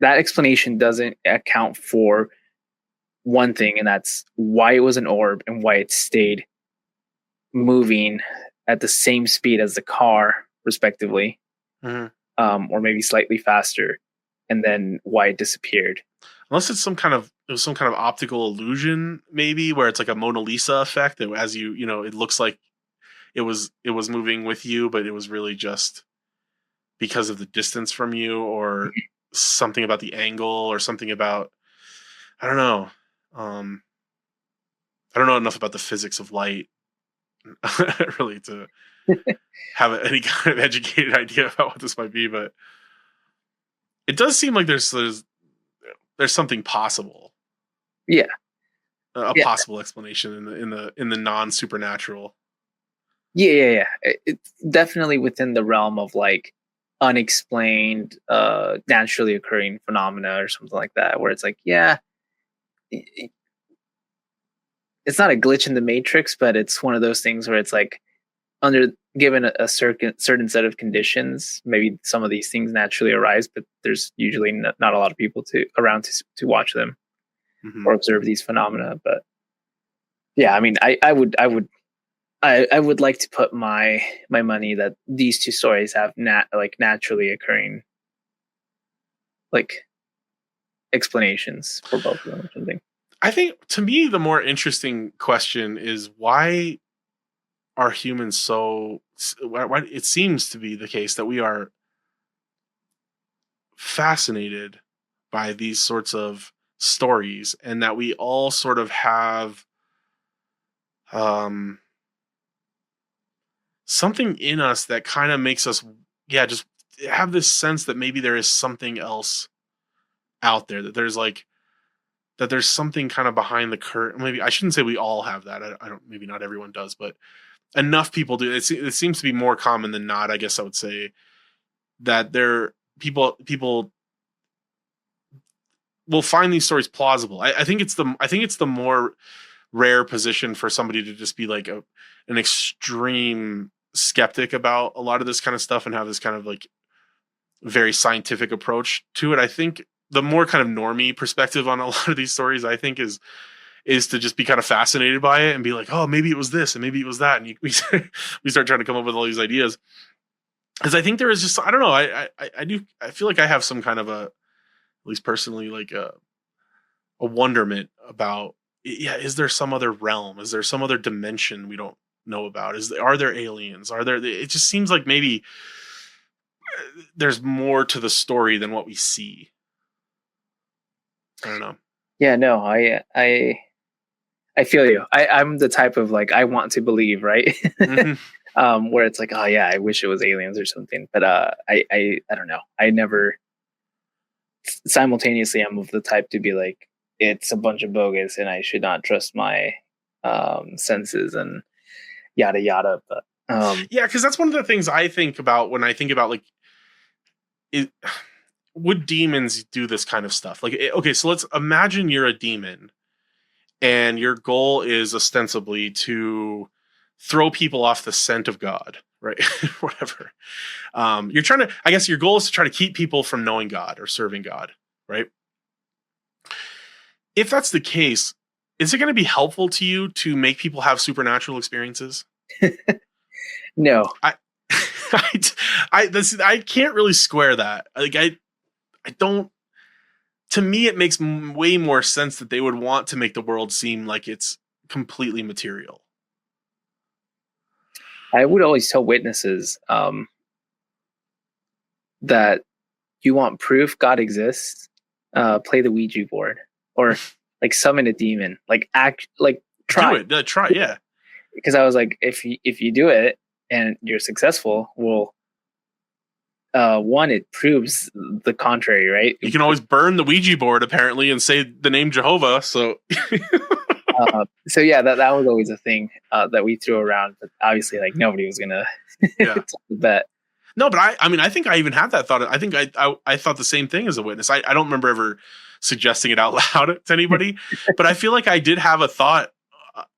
explanation doesn't account for one thing, and that's why it was an orb and why it stayed moving at the same speed as the car, respectively, or maybe slightly faster, and then why it disappeared. Unless it's some kind of optical illusion, maybe, where it's like a Mona Lisa effect that as it looks like it was moving with you, but it was really just because of the distance from you, or something about the angle, or something about, I don't know. I don't know enough about the physics of light really to have any kind of educated idea about what this might be, but it does seem like there's something possible. Yeah, possible explanation in the non-supernatural. Yeah. It's definitely within the realm of like unexplained, naturally occurring phenomena or something like that, where it's like, it's not a glitch in the matrix, but it's one of those things where it's like, given a certain set of conditions, maybe some of these things naturally arise, but there's usually not a lot of people around to watch them or observe these phenomena. But yeah, I mean, I would like to put my money that these two stories have naturally occurring like explanations for both of them or something. I think, to me, the more interesting question is, why are humans so... Why it seems to be the case that we are fascinated by these sorts of stories, and that we all sort of have something in us that kind of makes us, just have this sense that maybe there is something else out there, that there's something kind of behind the curtain. Maybe I shouldn't say we all have that. I don't. Maybe not everyone does, but enough people do. It seems to be more common than not, I guess I would say, that people will find these stories plausible. I think it's the more rare position for somebody to just be like an extreme skeptic about a lot of this kind of stuff and have this kind of like very scientific approach to it. I think the more kind of normie perspective on a lot of these stories, I think, is to just be kind of fascinated by it and be like, oh, maybe it was this and maybe it was that. And we start trying to come up with all these ideas. Because I think there is just, I don't know, I feel like I have some kind of at least personally, like a wonderment about, is there some other realm? Is there some other dimension we don't know about? Are there aliens? It just seems like maybe there's more to the story than what we see. I don't know. Yeah, no, I feel you. I'm the type of like, I want to believe, right? Where it's like, oh yeah, I wish it was aliens or something. But I don't know. I never simultaneously, I'm of the type to be like, it's a bunch of bogus, and I should not trust my senses and yada yada. But yeah, because that's one of the things I think about when I think about like, would demons do this kind of stuff? Like, okay, so let's imagine you're a demon, and your goal is ostensibly to throw people off the scent of God, right? Whatever. You're trying to, I guess your goal is to try to keep people from knowing God or serving God, right? If that's the case, is it going to be helpful to you to make people have supernatural experiences? No. I can't really square that. Like, I don't, to me, it makes way more sense that they would want to make the world seem like it's completely material. I would always tell witnesses that you want proof God exists, play the Ouija board, or like summon a demon, like try. Do it. Try, yeah. Because I was like, if you do it and you're successful, well, one, it proves the contrary, right? You can always burn the Ouija board apparently and say the name Jehovah. So, so yeah, that was always a thing that we threw around. But obviously, like nobody was gonna bet. No, but I think I even had that thought. I think I thought the same thing as a witness. I don't remember ever suggesting it out loud to anybody, but I feel like I did have a thought.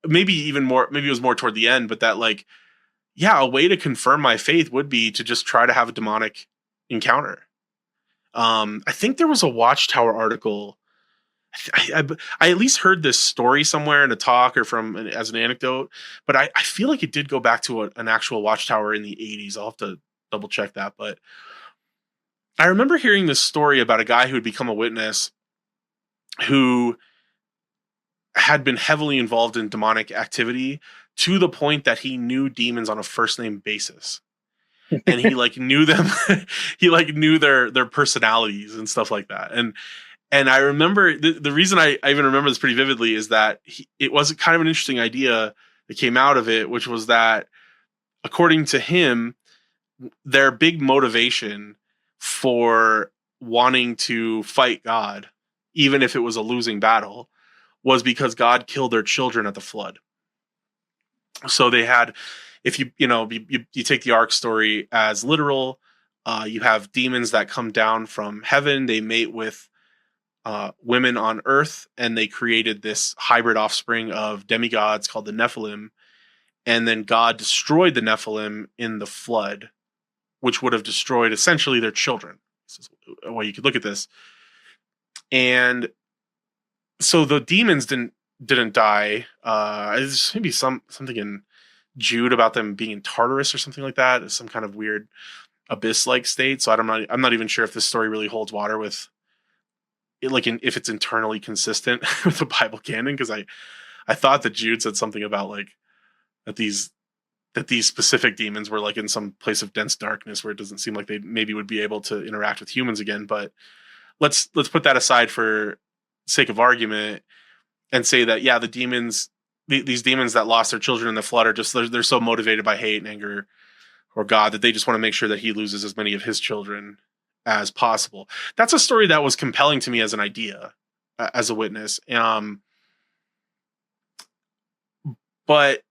Maybe even more. Maybe it was more toward the end, but that like, yeah, a way to confirm my faith would be to just try to have a demonic encounter. I think there was a Watchtower article. I at least heard this story somewhere in a talk or as an anecdote, but I feel like it did go back to an actual Watchtower in the 80s. I'll have to double check that, but I remember hearing this story about a guy who had become a witness who had been heavily involved in demonic activity to the point that he knew demons on a first name basis. And he like knew them, he like knew their personalities and stuff like that. And I remember the reason I even remember this pretty vividly is that it was kind of an interesting idea that came out of it, which was that according to him, their big motivation for wanting to fight God, even if it was a losing battle, was because God killed their children at the flood. So they had, if you take the ark story as literal, you have demons that come down from heaven. They mate with women on earth, and they created this hybrid offspring of demigods called the Nephilim. And then God destroyed the Nephilim in the flood, which would have destroyed essentially their children. This is a way you could look at this. And so the demons didn't die. There's maybe something in Jude about them being in Tartarus or something like that. It's some kind of weird abyss-like state. So I'm not even sure if this story really holds water with it, like if it's internally consistent with the Bible canon. Because I thought that Jude said something about like that these specific demons were like in some place of dense darkness where it doesn't seem like they maybe would be able to interact with humans again. But let's put that aside for sake of argument and say that, yeah, the demons, these demons that lost their children in the flood are just, they're so motivated by hate and anger or God that they just want to make sure that he loses as many of his children as possible. That's a story that was compelling to me as an idea, as a witness. But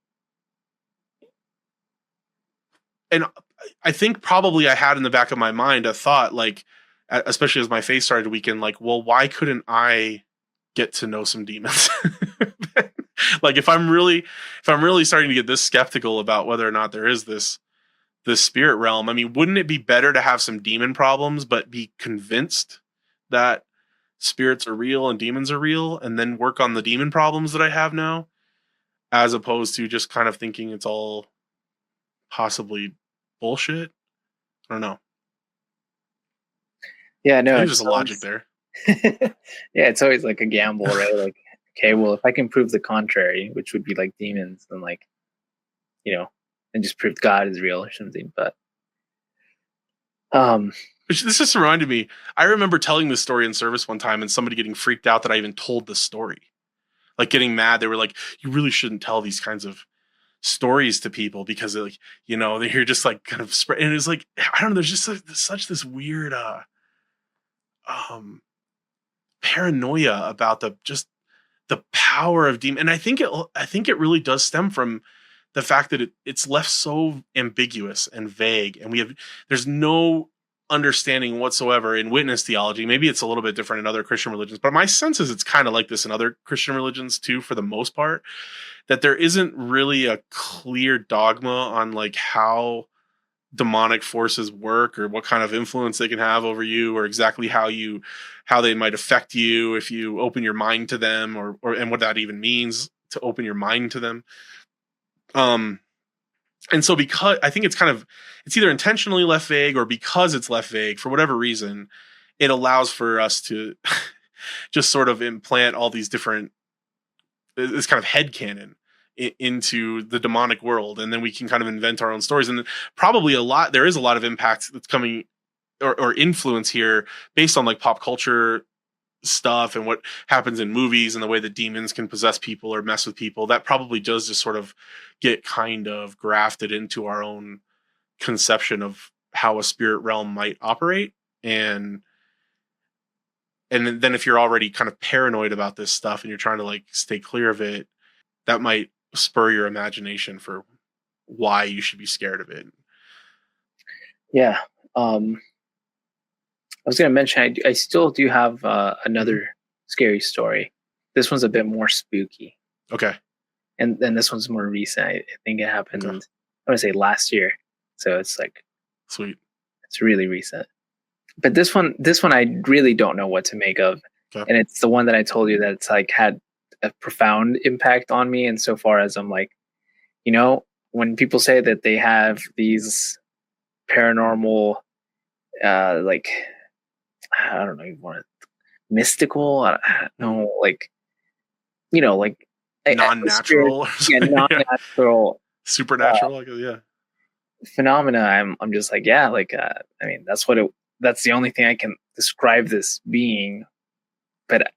I think probably I had in the back of my mind a thought, like, especially as my faith started to weaken, like, well, why couldn't I get to know some demons? Like, if I'm really starting to get this skeptical about whether or not there is this spirit realm, I mean, wouldn't it be better to have some demon problems, but be convinced that spirits are real and demons are real, and then work on the demon problems that I have now, as opposed to just kind of thinking it's all possibly bullshit? I don't know. Yeah, no, there's just a logic there. Yeah, it's always like a gamble, right? Like, okay, well, if I can prove the contrary, which would be like demons, then like, and just prove God is real or something. But this just reminded me. I remember telling this story in service one time, and somebody getting freaked out that I even told this story, like getting mad. They were like, "You really shouldn't tell these kinds of stories to people because like, they're just like kind of spread." And it's like, I don't know. There's just such this weird, paranoia about the power of demon. And I think it really does stem from the fact that it's left so ambiguous and vague, and there's no understanding whatsoever in witness theology. Maybe it's a little bit different in other Christian religions, but my sense is it's kind of like this in other Christian religions too, for the most part, that there isn't really a clear dogma on like how demonic forces work or what kind of influence they can have over you, or exactly how they might affect you if you open your mind to them, or and what that even means to open your mind to them. And so because I think it's either intentionally left vague, or because it's left vague for whatever reason, it allows for us to just sort of implant all these different, this kind of headcanon into the demonic world. And then we can kind of invent our own stories. And probably there is a lot of impact that's coming or influence here based on like pop culture stuff and what happens in movies and the way that demons can possess people or mess with people. That probably does just sort of get kind of grafted into our own conception of how a spirit realm might operate. And then if you're already kind of paranoid about this stuff and you're trying to like stay clear of it, that might spur your imagination for why you should be scared of it. Yeah. I was going to mention, I still do have another scary story. This one's a bit more spooky. Okay. And then this one's more recent. I think it happened, I want to say last year. So it's like, sweet. It's really recent. But this one I really don't know what to make of. Okay. And it's the one that I told you that it's like had a profound impact on me. And so far as I'm like, you know, when people say that they have these paranormal, like, I don't know, you want it mystical? I don't know, like, you know, like non-natural, non-natural, supernatural, yeah, phenomena. I'm just like, yeah, like, I mean, that's the only thing I can describe this being. But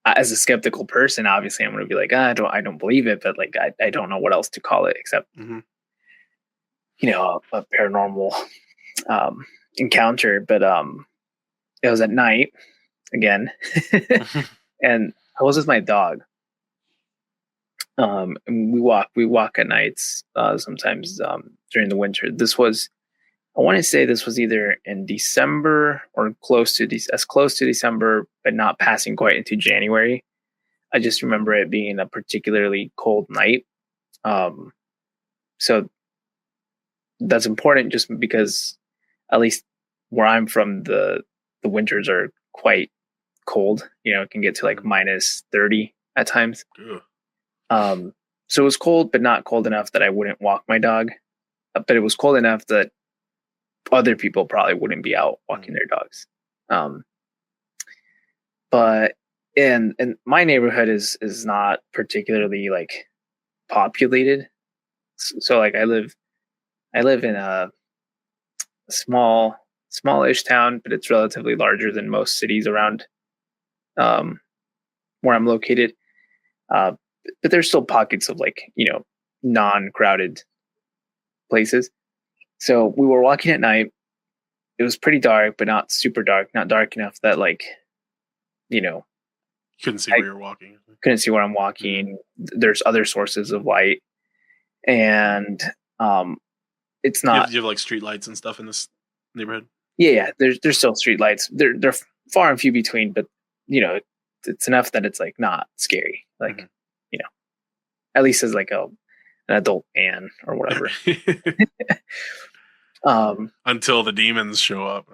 as a skeptical person, obviously, I'm going to be like, I don't believe it, but like, I don't know what else to call it except, you know, a paranormal encounter. But it was at night again, and I was with my dog. And we walk at nights sometimes during the winter. I want to say this was either in December or as close to December, but not passing quite into January. I just remember it being a particularly cold night. So that's important just because at least where I'm from, the winters are quite cold. You know, it can get to like minus 30 at times. Ugh. So it was cold, but not cold enough that I wouldn't walk my dog. But it was cold enough that other people probably wouldn't be out walking their dogs. But and my neighborhood is not particularly like populated. So like I live in a smallish town, but it's relatively larger than most cities around where I'm located. But there's still pockets of like, you know, non-crowded places. So we were walking at night. It was pretty dark, but not super dark, not dark enough that like, you know, couldn't see where you're walking. Couldn't see where I'm walking. There's other sources of light. And it's not. You have like street lights and stuff in this neighborhood? Yeah. There's still street lights. They're far and few between, but you know, it's enough that it's like not scary. Like, you know, at least as like an adult man or whatever. Until the demons show up.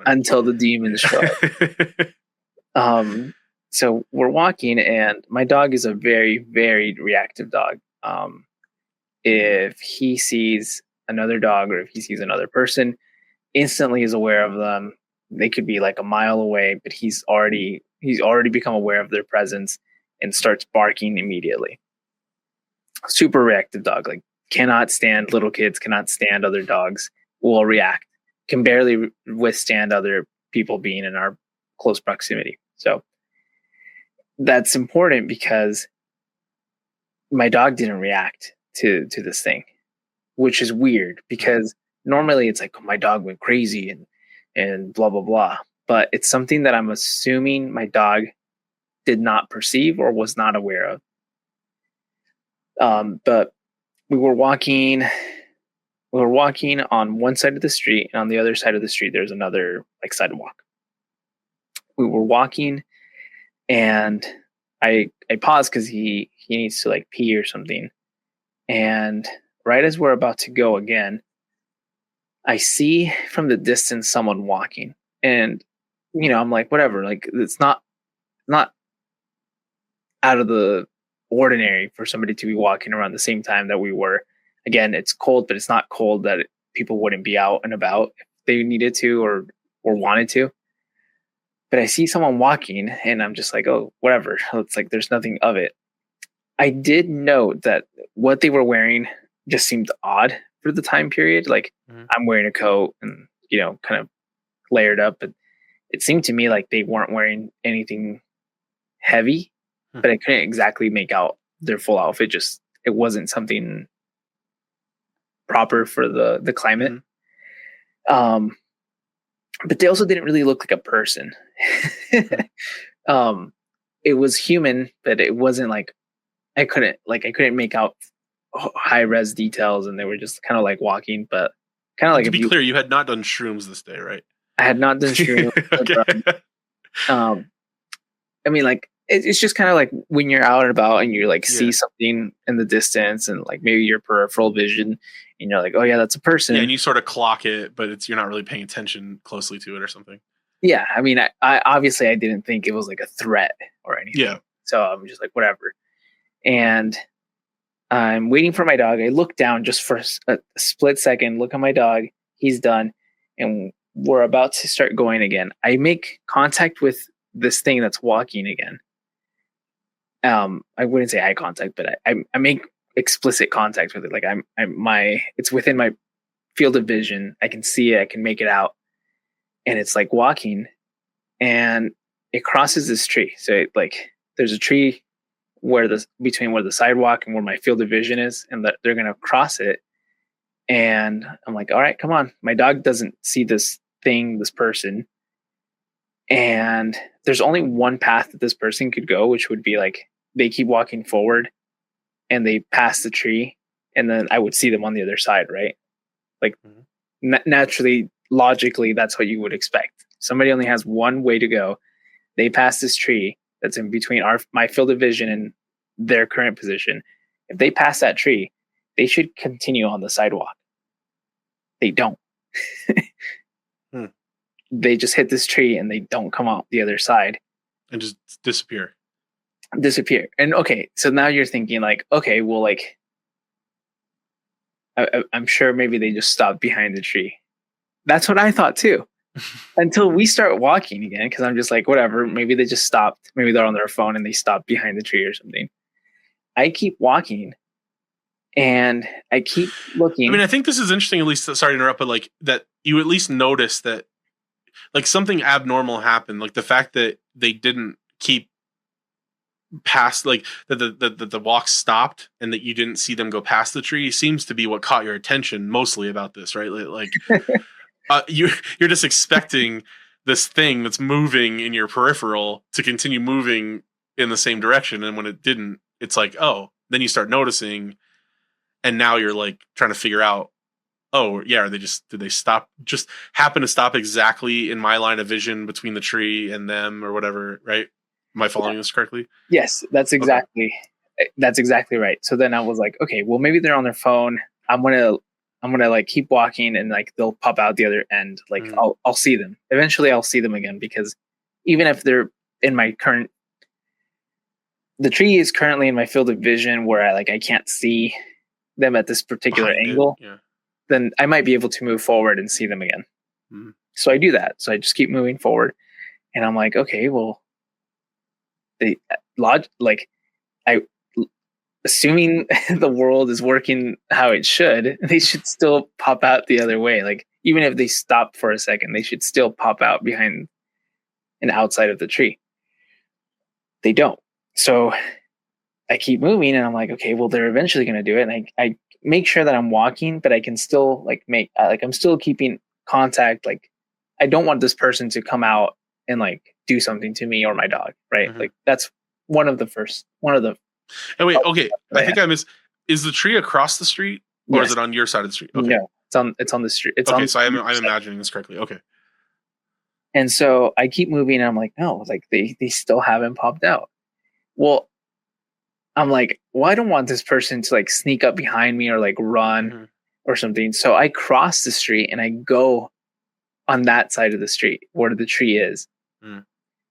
So we're walking, and my dog is a very, very reactive dog. If he sees another dog or if he sees another person, instantly is aware of them. They could be like a mile away, but he's already become aware of their presence and starts barking immediately. Super reactive dog, like cannot stand little kids, cannot stand other dogs, will react, can barely withstand other people being in our close proximity. So that's important because my dog didn't react to this thing, which is weird because normally it's like, oh, my dog went crazy and blah, blah, blah. But it's something that I'm assuming my dog did not perceive or was not aware of. But we were walking on one side of the street, and on the other side of the street there's another like sidewalk. We were walking, and I paused because he needs to like pee or something. And right as we're about to go again, I see from the distance someone walking. And, I'm like, whatever, like it's not out of the ordinary for somebody to be walking around the same time that we were. Again, it's cold, but it's not cold that people wouldn't be out and about if they needed to or wanted to. But I see someone walking and I'm just like, oh, whatever. It's like, there's nothing of it. I did note that what they were wearing just seemed odd for the time period. Like I'm wearing a coat and, kind of layered up, but it seemed to me like they weren't wearing anything heavy, but I couldn't exactly make out their full outfit. It wasn't something proper for the climate. But they also didn't really look like a person. It was human, but it wasn't like I couldn't make out high res details, and they were just kind of like walking. But kind of like, to be clear, you had not done shrooms this day, right? I had not done shrooms. Okay. I mean, like it's just kind of like when you're out and about and you like see something in the distance, and like maybe your peripheral vision, and you're like, oh yeah, that's a person. Yeah, and you sort of clock it, but you're not really paying attention closely to it or something. Yeah, I mean, I obviously I didn't think it was like a threat or anything. Yeah. So I'm just like, whatever. And I'm waiting for my dog. I look down just for a split second, look at my dog. He's done. And we're about to start going again. I make contact with this thing that's walking again. I wouldn't say eye contact, but I make explicit contact with it. Like it's within my field of vision. I can see it. I can make it out. And it's like walking, and it crosses this tree. So there's a tree between where the sidewalk and where my field of vision is, and that they're going to cross it. And I'm like, all right, come on. My dog doesn't see this person. And there's only one path that this person could go, which would be like, they keep walking forward and they pass the tree, and then I would see them on the other side. Right. Like naturally, logically, that's what you would expect. Somebody only has one way to go. They pass this tree that's in between my field of vision and their current position. If they pass that tree, they should continue on the sidewalk. They don't. They just hit this tree and they don't come out the other side. And just disappear. And okay, so now you're thinking like, okay, well, like, I'm sure maybe they just stopped behind the tree. That's what I thought too. Until we start walking again, because I'm just like, whatever, maybe they just stopped. Maybe they're on their phone and they stopped behind the tree or something. I keep walking and I keep looking. I mean, I think this is interesting, at least, sorry to interrupt, but like that you at least notice that like something abnormal happened. Like the fact that they didn't keep past, like that the walk stopped and that you didn't see them go past the tree seems to be what caught your attention mostly about this, right? Like you're just expecting this thing that's moving in your peripheral to continue moving in the same direction, and when it didn't, it's like, oh, then you start noticing, and now you're like trying to figure out, oh yeah, did they stop, just happen to stop exactly in my line of vision between the tree and them or whatever, right? Am I following this correctly? Yes, that's exactly right. So then I was like, okay, well, maybe they're on their phone. I'm gonna like keep walking, and like they'll pop out the other end. Like I'll see them. Eventually I'll see them again, because even if they're in the tree is currently in my field of vision where I can't see them at this particular angle, then I might be able to move forward and see them again. So I do that. So I just keep moving forward, and I'm like, okay, well, assuming the world is working how it should, they should still pop out the other way. Like even if they stop for a second, they should still pop out behind and outside of the tree. They don't. So I keep moving, and I'm like, okay, well, they're eventually going to do it. And I make sure that I'm walking, but I can still I'm still keeping contact. Like I don't want this person to come out and like do something to me or my dog, right? Mhm. Like that's one of the. And wait, okay, I think I missed. Is the tree across the street, or is Yes. it on your side of the street? Okay, No, it's on the street. It's okay, on. so I'm imagining this correctly. Okay, And so I keep moving, and I'm like, no, like they still haven't popped out. Well, I'm like, well, I don't want this person to like sneak up behind me or like run Mhm. or something. So I cross the street and I go on that side of the street where the tree is. Mm.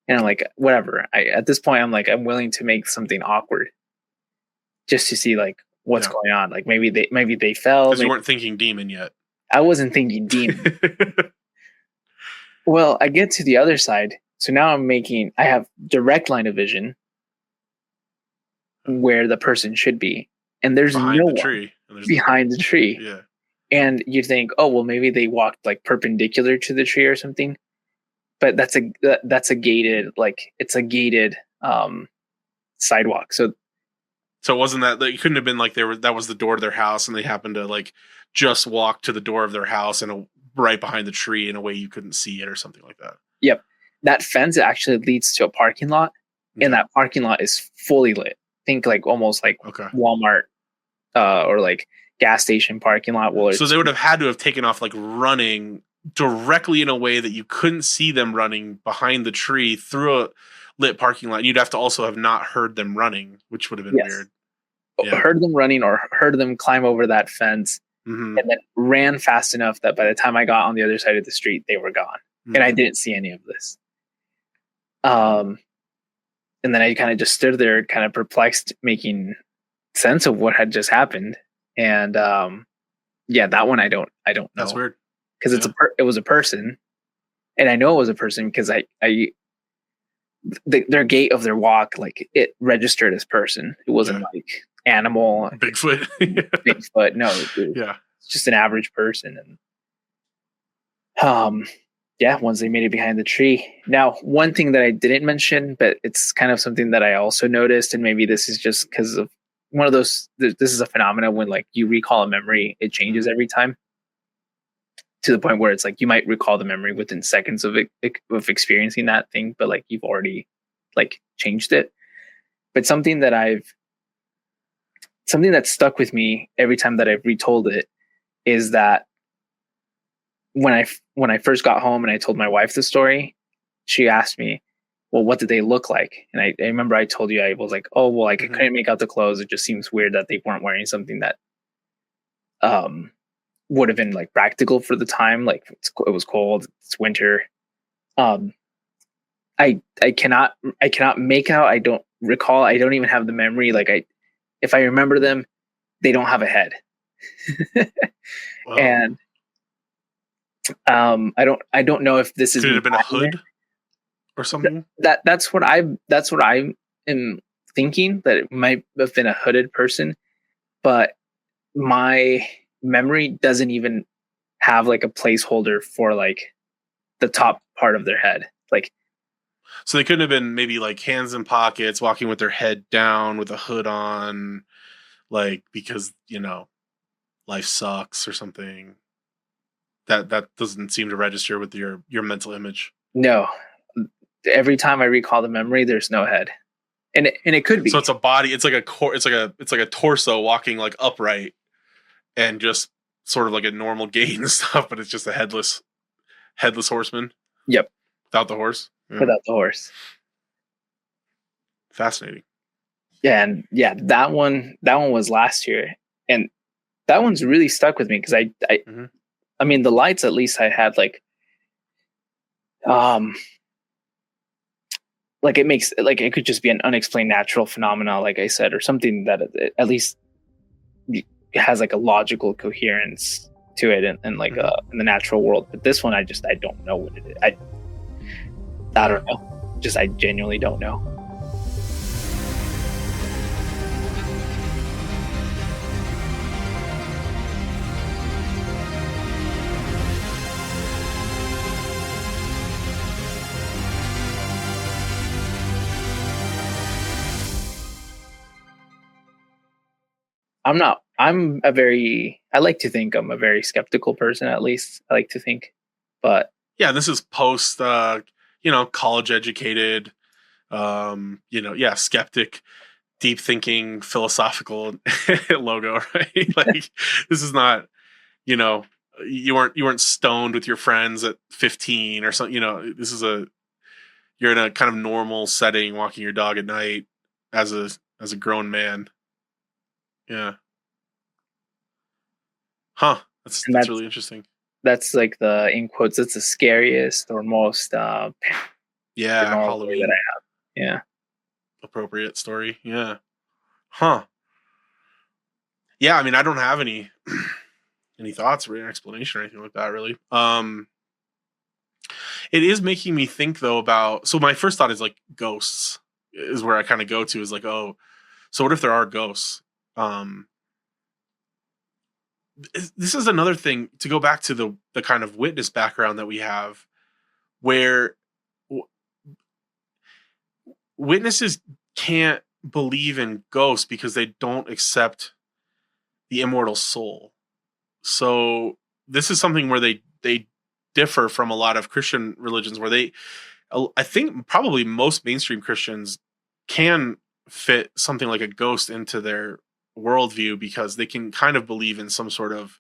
And I'm like, whatever. At this point, I'm like, I'm willing to make something awkward just to see like what's Yeah. going on. Like maybe they fell. because you Maybe, weren't thinking demon yet. I wasn't thinking demon. Well, I get to the other side. So now I have direct line of vision where the person should be. And there's Behind no the one tree. And there's behind the tree. Yeah. And you think, oh, well, maybe they walked like perpendicular to the tree or something. But that's a gated, like it's a gated sidewalk. So it wasn't that it couldn't have been like that was the door to their house and they happened to like just walk to the door of their house and right behind the tree in a way you couldn't see it or something like that. Yep. That fence actually leads to a parking lot, and that parking lot is fully lit. Think like almost like Walmart or like gas station parking lot. So they would have had to have taken off like running directly in a way that you couldn't see them running behind the tree through a lit parking lot. You'd have to also have not heard them running, which would have been weird. Yeah. Heard them running or heard them climb over that fence, and then ran fast enough that by the time I got on the other side of the street, they were gone. And I didn't see any of this. And then I kind of just stood there, kind of perplexed, making sense of what had just happened. And that one I don't know. That's weird because it was a person, and I know it was a person because their gait of their walk, like it registered as person. It wasn't like animal, Bigfoot. Bigfoot. No, yeah, it's just an average person. And once they made it behind the tree. Now, one thing that I didn't mention, but it's kind of something that I also noticed, and maybe this is just because of one of those. This is a phenomenon when like you recall a memory, it changes every time. To the point where it's like you might recall the memory within seconds of experiencing that thing, but like you've already like changed it. But something that stuck with me every time that I've retold it is that when I first got home and I told my wife the story, she asked me, well, what did they look like? And I remember I told you, I was like, oh, well, like I couldn't make out the clothes. It just seems weird that they weren't wearing something that would have been like practical for the time. Like it was cold, it's winter. I cannot make out. I don't recall. I don't even have the memory. Like if I remember them, they don't have a head. And I don't know if this is. Could it have been a hood or something? That's what I am thinking, that it might have been a hooded person, but my memory doesn't even have like a placeholder for like the top part of their head. Like, so they couldn't have been maybe like hands in pockets, walking with their head down with a hood on, like because life sucks or something. That doesn't seem to register with your mental image. No, every time I recall the memory, there's no head, and it could be. So it's a body. It's like a torso walking like upright, and just sort of like a normal gait and stuff. But it's just a headless horseman. Yep, without the horse. Yeah. Without the horse. Fascinating. Yeah, and that one was last year, and that one's really stuck with me because I mean, the lights, at least I had like it makes like it could just be an unexplained natural phenomena, like I said, or something that at least has like a logical coherence to it, and like in the natural world. But this one, I don't know what it is. I don't know. I genuinely don't know. I like to think I'm a very skeptical person, at least I like to think, but yeah, this is post college educated, skeptic, deep thinking, philosophical logo, right? Like this is not, you weren't stoned with your friends at 15 or something. You're in a kind of normal setting, walking your dog at night as a grown man. Yeah. Huh. That's really interesting. That's like in quotes, it's the scariest or most Halloween that I have. Yeah. Appropriate story. Yeah. Huh. Yeah, I mean, I don't have any thoughts or an explanation or anything like that, really. It is making me think though about, so my first thought is like ghosts is where I kind of go to, is like, oh, so what if there are ghosts? This is another thing, to go back to the kind of witness background that we have, where witnesses can't believe in ghosts because they don't accept the immortal soul. So this is something where they differ from a lot of Christian religions, where I think probably most mainstream Christians can fit something like a ghost into their worldview, because they can kind of believe in some sort of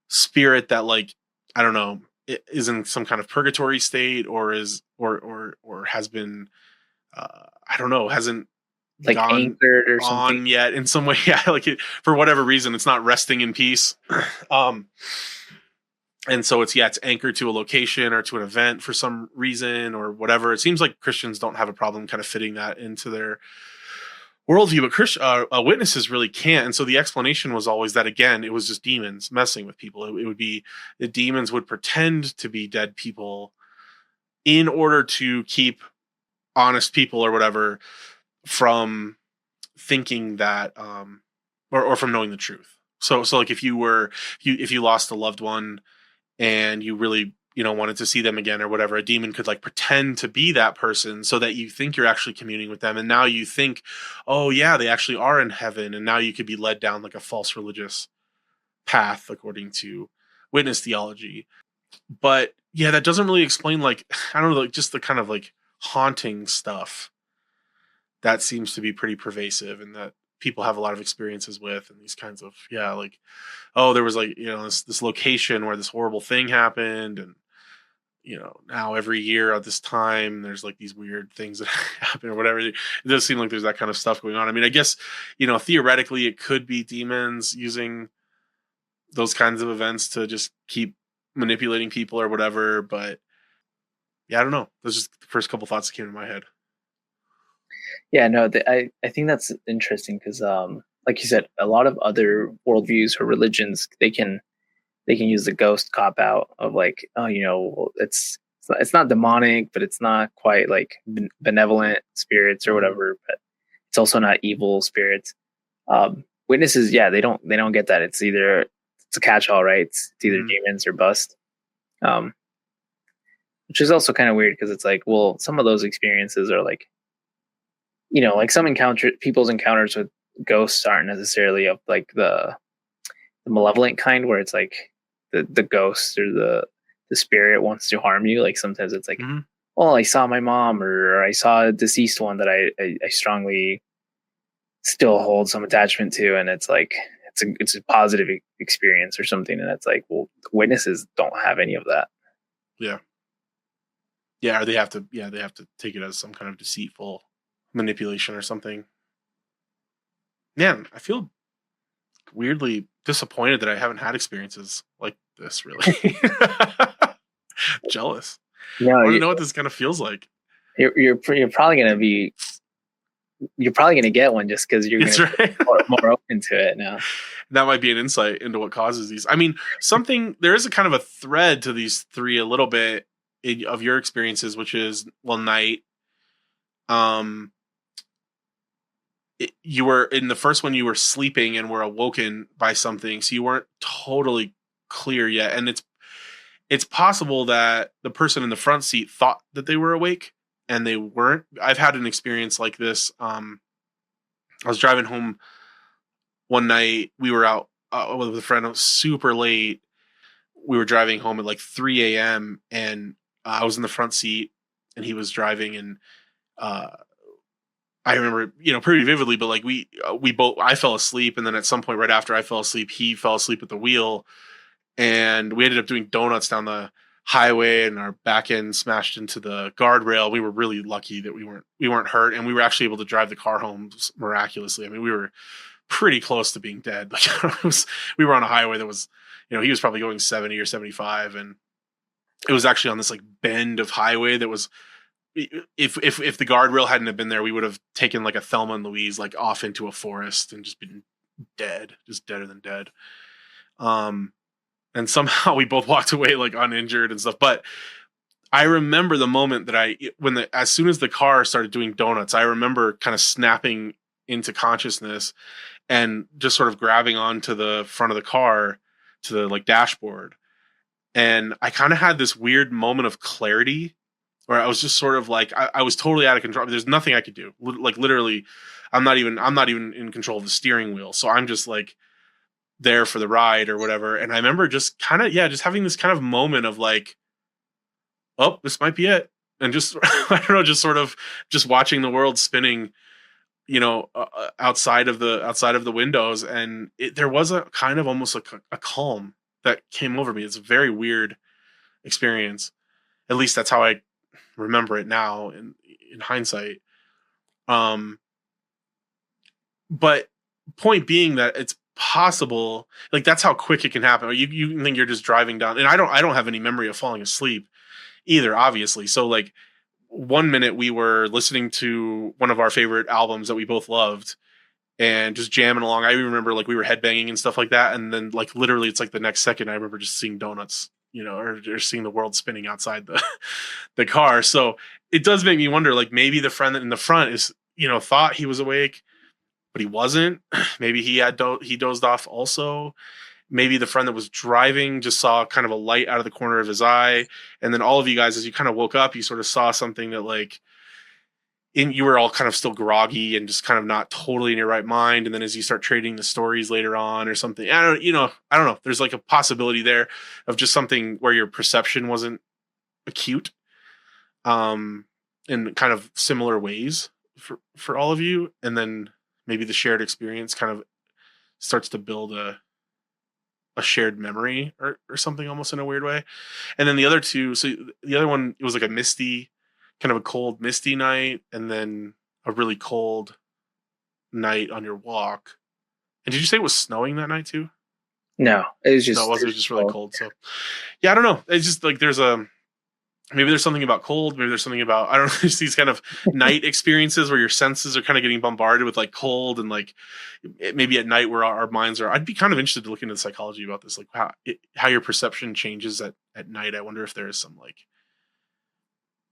spirit that, like, I don't know, is in some kind of purgatory state, or is or has been I don't know, hasn't like gone anchored or something on yet in some way. Yeah, like for whatever reason, it's not resting in peace. And so it's anchored to a location or to an event for some reason or whatever. It seems like Christians don't have a problem kind of fitting that into their worldview, but witnesses really can't. And so the explanation was always that, again, it was just demons messing with people. It would be the demons would pretend to be dead people in order to keep honest people or whatever from thinking that, or from knowing the truth. So like if you lost a loved one and you really, wanted to see them again or whatever, a demon could like pretend to be that person so that you think you're actually communing with them. And now you think, oh yeah, they actually are in heaven. And now you could be led down like a false religious path according to witness theology. But yeah, that doesn't really explain, like, I don't know, like just the kind of like haunting stuff that seems to be pretty pervasive and that people have a lot of experiences with, and these kinds of, like, oh, there was like, this location where this horrible thing happened. And, now every year at this time, there's like these weird things that happen or whatever. It does seem like there's that kind of stuff going on. I mean, I guess, theoretically it could be demons using those kinds of events to just keep manipulating people or whatever. But yeah, I don't know. Those are just the first couple thoughts that came to my head. Yeah, no, I think that's interesting because, like you said, a lot of other worldviews or religions, they can use the ghost cop out of like, oh, it's not demonic, but it's not quite like benevolent spirits or whatever, but it's also not evil spirits. Witnesses, they don't get that. It's a catch-all, right? It's either demons or bust. Which is also kind of weird because it's like, well, some of those experiences are like, like people's encounters with ghosts aren't necessarily of like the malevolent kind where it's like the ghost or the spirit wants to harm you. Like sometimes it's like, well, I saw my mom or I saw a deceased one that I strongly still hold some attachment to. And it's like, it's a positive experience or something. And it's like, well, witnesses don't have any of that. Yeah. Yeah. Or they have to take it as some kind of deceitful manipulation or something. Man, I feel weirdly disappointed that I haven't had experiences like this, really. Jealous. No, I want to know what this kind of feels like. You're probably gonna get one just because you're gonna be more open to it now. That might be an insight into what causes these. I mean, there is a kind of a thread to these three a little bit of your experiences, which is, well, night. You were in the first one, you were sleeping and were awoken by something, so you weren't totally clear yet. And it's possible that the person in the front seat thought that they were awake and they weren't. I've had an experience like this. I was driving home one night. We were out with a friend. It was super late. We were driving home at like 3 a.m. and I was in the front seat and he was driving, and I remember, pretty vividly, but like we both, I fell asleep, and then at some point right after I fell asleep, he fell asleep at the wheel, and we ended up doing donuts down the highway, and our back end smashed into the guardrail. We were really lucky that we weren't hurt, and we were actually able to drive the car home miraculously. I mean, we were pretty close to being dead. Like we were on a highway that was, he was probably going 70 or 75, and it was actually on this like bend of highway that was, if the guardrail hadn't have been there, we would have taken like a Thelma and Louise like off into a forest and just been dead, just deader than dead. And somehow we both walked away like uninjured and stuff. But I remember the moment that as soon as the car started doing donuts, I remember kind of snapping into consciousness and just sort of grabbing onto the front of the car, to the like dashboard. And I kind of had this weird moment of clarity where I was just sort of like, I was totally out of control. There's nothing I could do. Like literally, I'm not even in control of the steering wheel. So I'm just like there for the ride or whatever. And I remember just kind of, just having this kind of moment of like, oh, this might be it. And just, I don't know, just sort of just watching the world spinning, outside of the windows. And there was a kind of almost like a calm that came over me. It's a very weird experience. At least that's how I remember it now in hindsight. But point being that it's possible, like that's how quick it can happen. You think you're just driving down, and I don't have any memory of falling asleep either, obviously. So like one minute we were listening to one of our favorite albums that we both loved and just jamming along. I remember like we were headbanging and stuff like that. And then like literally it's like the next second I remember just seeing donuts, or seeing the world spinning outside the car. So it does make me wonder, like maybe the friend in the front is, thought he was awake, but he wasn't. Maybe he dozed off also. Maybe the friend that was driving just saw kind of a light out of the corner of his eye. And then all of you guys, as you kind of woke up, you sort of saw something that like, you were all kind of still groggy and just kind of not totally in your right mind. And then as you start trading the stories later on or something, I don't know. There's like a possibility there of just something where your perception wasn't acute, in kind of similar ways for all of you. And then maybe the shared experience kind of starts to build a shared memory or something, almost in a weird way. And then the other two, so the other one, it was like kind of a cold, misty night, and then a really cold night on your walk. And did you say it was snowing that night too? No, it was just, it was just really cold. So yeah, I don't know. It's just like maybe there's something about cold. Maybe there's something about, I don't know, just these kind of night experiences where your senses are kind of getting bombarded with like cold, and like maybe at night where our minds are. I'd be kind of interested to look into the psychology about this, like how your perception changes at night. I wonder if there is some like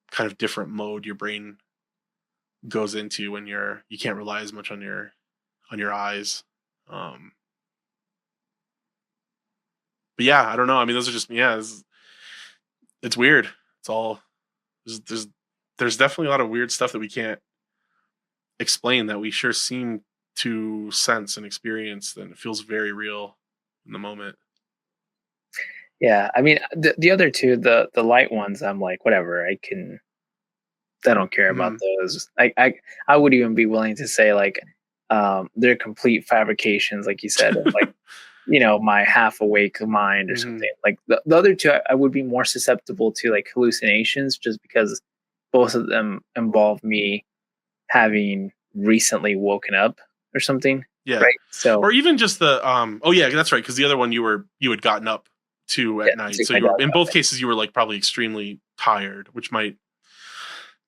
kind of different mode your brain goes into when you can't rely as much on your eyes. But yeah, I don't know. I mean, those are just, it's weird. It's all, there's definitely a lot of weird stuff that we can't explain that we sure seem to sense and experience. Then it feels very real in the moment. Yeah, I mean, the other two, the light ones, I'm like, whatever, I don't care about those. I would even be willing to say like, they're complete fabrications, like you said, of like, my half awake mind or something. Like the other two, I would be more susceptible to like hallucinations, just because both of them involve me having recently woken up or something. Yeah. Right. So, or even just the, oh yeah, that's right. Cause the other one you had gotten up to at night. So in both cases you were like probably extremely tired, which might,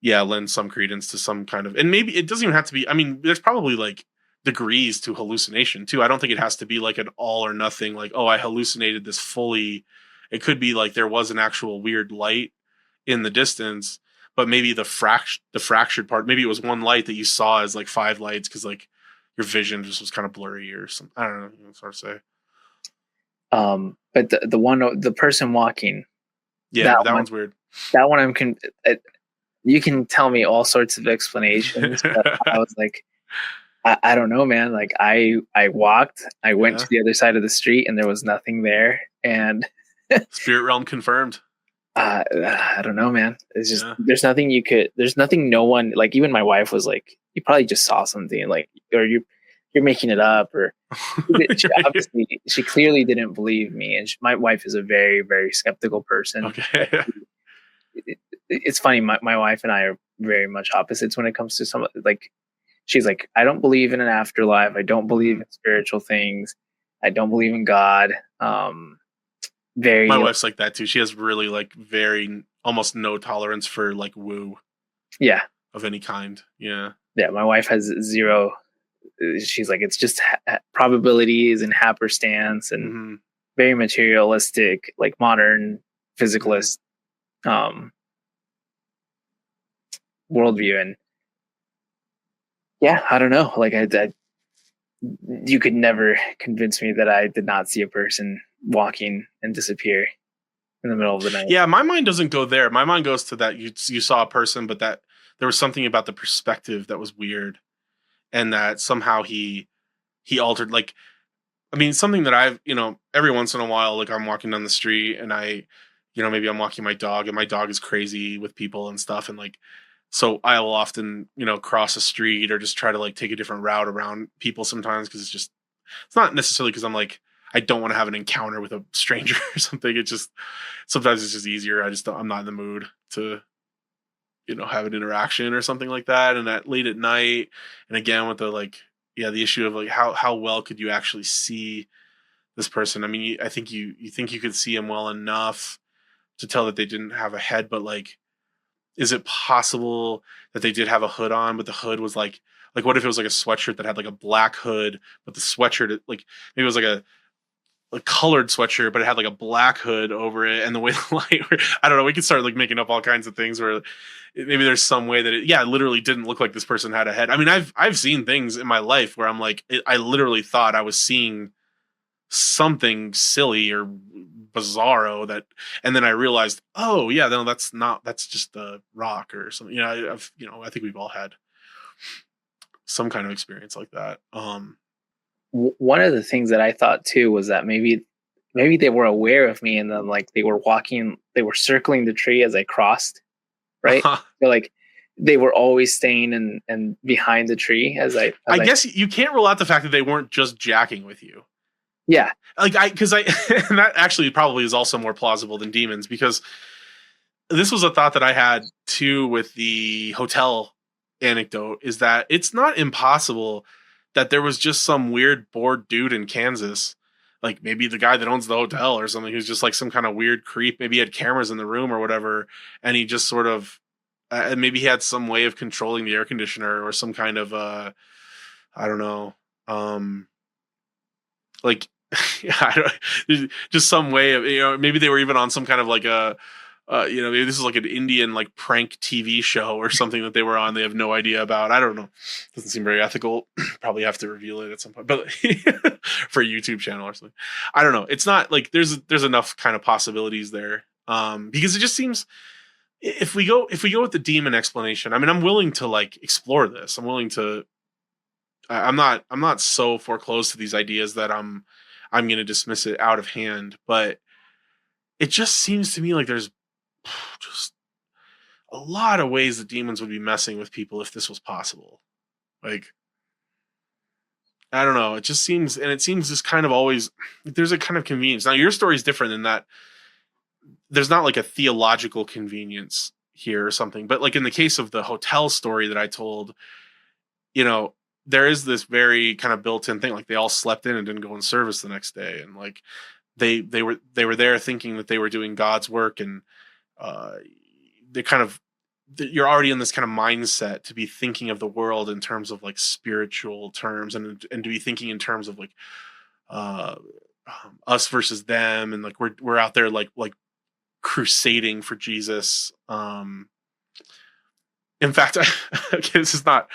lend some credence to some kind of, and maybe it doesn't even have to be, I mean, there's probably like degrees to hallucination too. I don't think it has to be like an all or nothing, like, oh, I hallucinated this fully. It could be like there was an actual weird light in the distance, but maybe the fractured part, maybe it was one light that you saw as like 5 lights because like your vision just was kind of blurry or something. I don't know. It's hard to say. But the person walking, that one's weird. That one you can tell me all sorts of explanations, but I was like, I don't know, man. Like I walked, I went to the other side of the street and there was nothing there. And spirit realm confirmed. I don't know, man. It's just there's nothing. No one, like, even my wife was like, "You probably just saw something, like, or you're making it up." Or she clearly didn't believe me, and my wife is a very, very skeptical person. Okay. It's funny. My wife and I are very much opposites when it comes to some, like, she's like, I don't believe in an afterlife. I don't believe in spiritual things. I don't believe in God. My wife's like that too. She has really like very almost no tolerance for like woo. Yeah. Of any kind. Yeah. Yeah. My wife has zero. She's like, it's just probabilities and happenstance and very materialistic, like modern physicalist worldview. And yeah, I don't know. Like you could never convince me that I did not see a person walking and disappear in the middle of the night. Yeah, my mind doesn't go there. My mind goes to that you saw a person, but that there was something about the perspective that was weird, and that somehow he altered. Like, I mean, something that I've, every once in a while, like I'm walking down the street and maybe I'm walking my dog, and my dog is crazy with people and stuff, and like, so I will often, cross a street or just try to like take a different route around people sometimes, because it's not necessarily because I'm like, I don't want to have an encounter with a stranger or something. It's just, sometimes it's just easier. I'm not in the mood to, have an interaction or something like that. And at late at night, and again with the the issue of like how well could you actually see this person? I mean, I think you think you could see him well enough to tell that they didn't have a head, but like, is it possible that they did have a hood on, but the hood was like what if it was like a sweatshirt that had like a black hood, but the sweatshirt, like maybe it was like a colored sweatshirt, but it had like a black hood over it, and the way the light, I don't know, we could start like making up all kinds of things where maybe there's some way that it literally didn't look like this person had a head. I mean, I've seen things in my life where I'm like, I literally thought I was seeing something silly or bizarro and then I realized, oh yeah, no, that's just a rock or something. I think we've all had some kind of experience like that. One of the things that I thought too was that maybe they were aware of me, and then like they were circling the tree as I crossed, right? So like they were always staying and behind the tree as I guess you can't rule out the fact that they weren't just jacking with you. Yeah. Like and that actually probably is also more plausible than demons, because this was a thought that I had too with the hotel anecdote, is that it's not impossible that there was just some weird bored dude in Kansas, like maybe the guy that owns the hotel or something, who's just like some kind of weird creep. Maybe he had cameras in the room or whatever, and he just sort of, maybe he had some way of controlling the air conditioner or some kind of, I don't know, like, just some way of, maybe they were even on some kind of like maybe this is like an Indian like prank TV show or something that they were on. They have no idea about. I don't know. Doesn't seem very ethical. Probably have to reveal it at some point, but for a YouTube channel or something. I don't know. It's not like there's enough kind of possibilities there, because it just seems, if we go with the demon explanation, I mean, I'm willing to like explore this. I'm willing to. I'm not so foreclosed to these ideas that I'm going to dismiss it out of hand, but it just seems to me like there's just a lot of ways that demons would be messing with people if this was possible. Like, I don't know. It just seems, and it seems just kind of always, there's a kind of convenience. Now, your story is different in that there's not like a theological convenience here or something, but like in the case of the hotel story that I told, there is this very kind of built-in thing. Like they all slept in and didn't go in service the next day. And like they were there thinking that they were doing God's work, and they kind of, you're already in this kind of mindset to be thinking of the world in terms of like spiritual terms, and to be thinking in terms of like us versus them, and like we're out there like crusading for Jesus. In fact, okay, this is not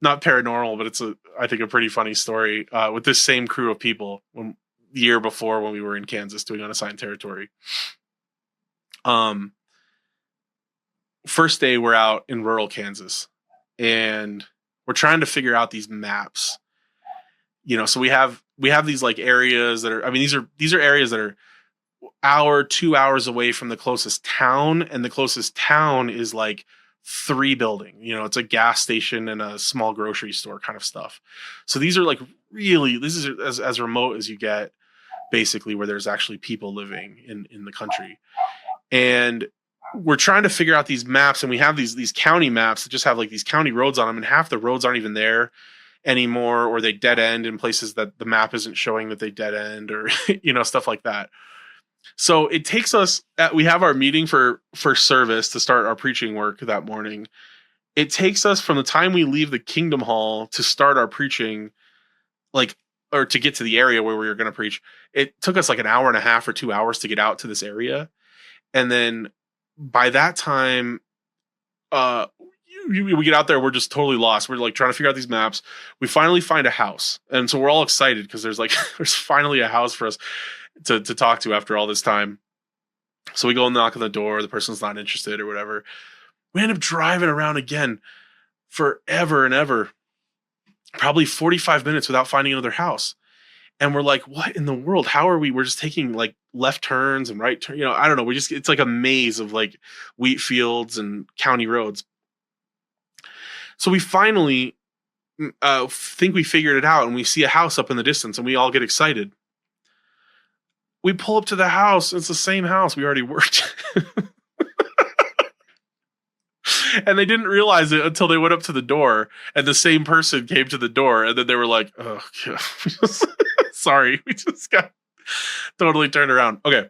paranormal, but it's I think a pretty funny story with this same crew of people the year before when we were in Kansas doing unassigned territory. First day we're out in rural Kansas, and we're trying to figure out these maps. So we have these like areas that are, I mean, these are areas that are hour, 2 hours away from the closest town, and the closest town is like 3 building. You know, it's a gas station and a small grocery store kind of stuff. So these are like really, this is as remote as you get, basically, where there's actually people living in the country. And we're trying to figure out these maps, and we have these county maps that just have like these county roads on them, and half the roads aren't even there anymore, or they dead end in places that the map isn't showing that they dead end, or you know, stuff like that. So it takes us we have our meeting for service to start our preaching work that morning. It takes us from the time we leave the Kingdom Hall to start our preaching, like, or to get to the area where we were going to preach. It took us like an hour and a half or 2 hours to get out to this area. And then by that time, we get out there, we're just totally lost. We're like trying to figure out these maps. We finally find a house. And so we're all excited because there's finally a house for us to talk to after all this time. So we go and knock on the door. The person's not interested or whatever. We end up driving around again forever and ever, probably 45 minutes without finding another house. And we're like, what in the world? How are we? We're just taking like left turns and right turn. You know, I don't know. It's like a maze of like wheat fields and county roads. So we finally think we figured it out, and we see a house up in the distance, and we all get excited. We pull up to the house. It's the same house we already worked. And they didn't realize it until they went up to the door, and the same person came to the door, and then they were like, oh, God. Sorry. We just got totally turned around. Okay.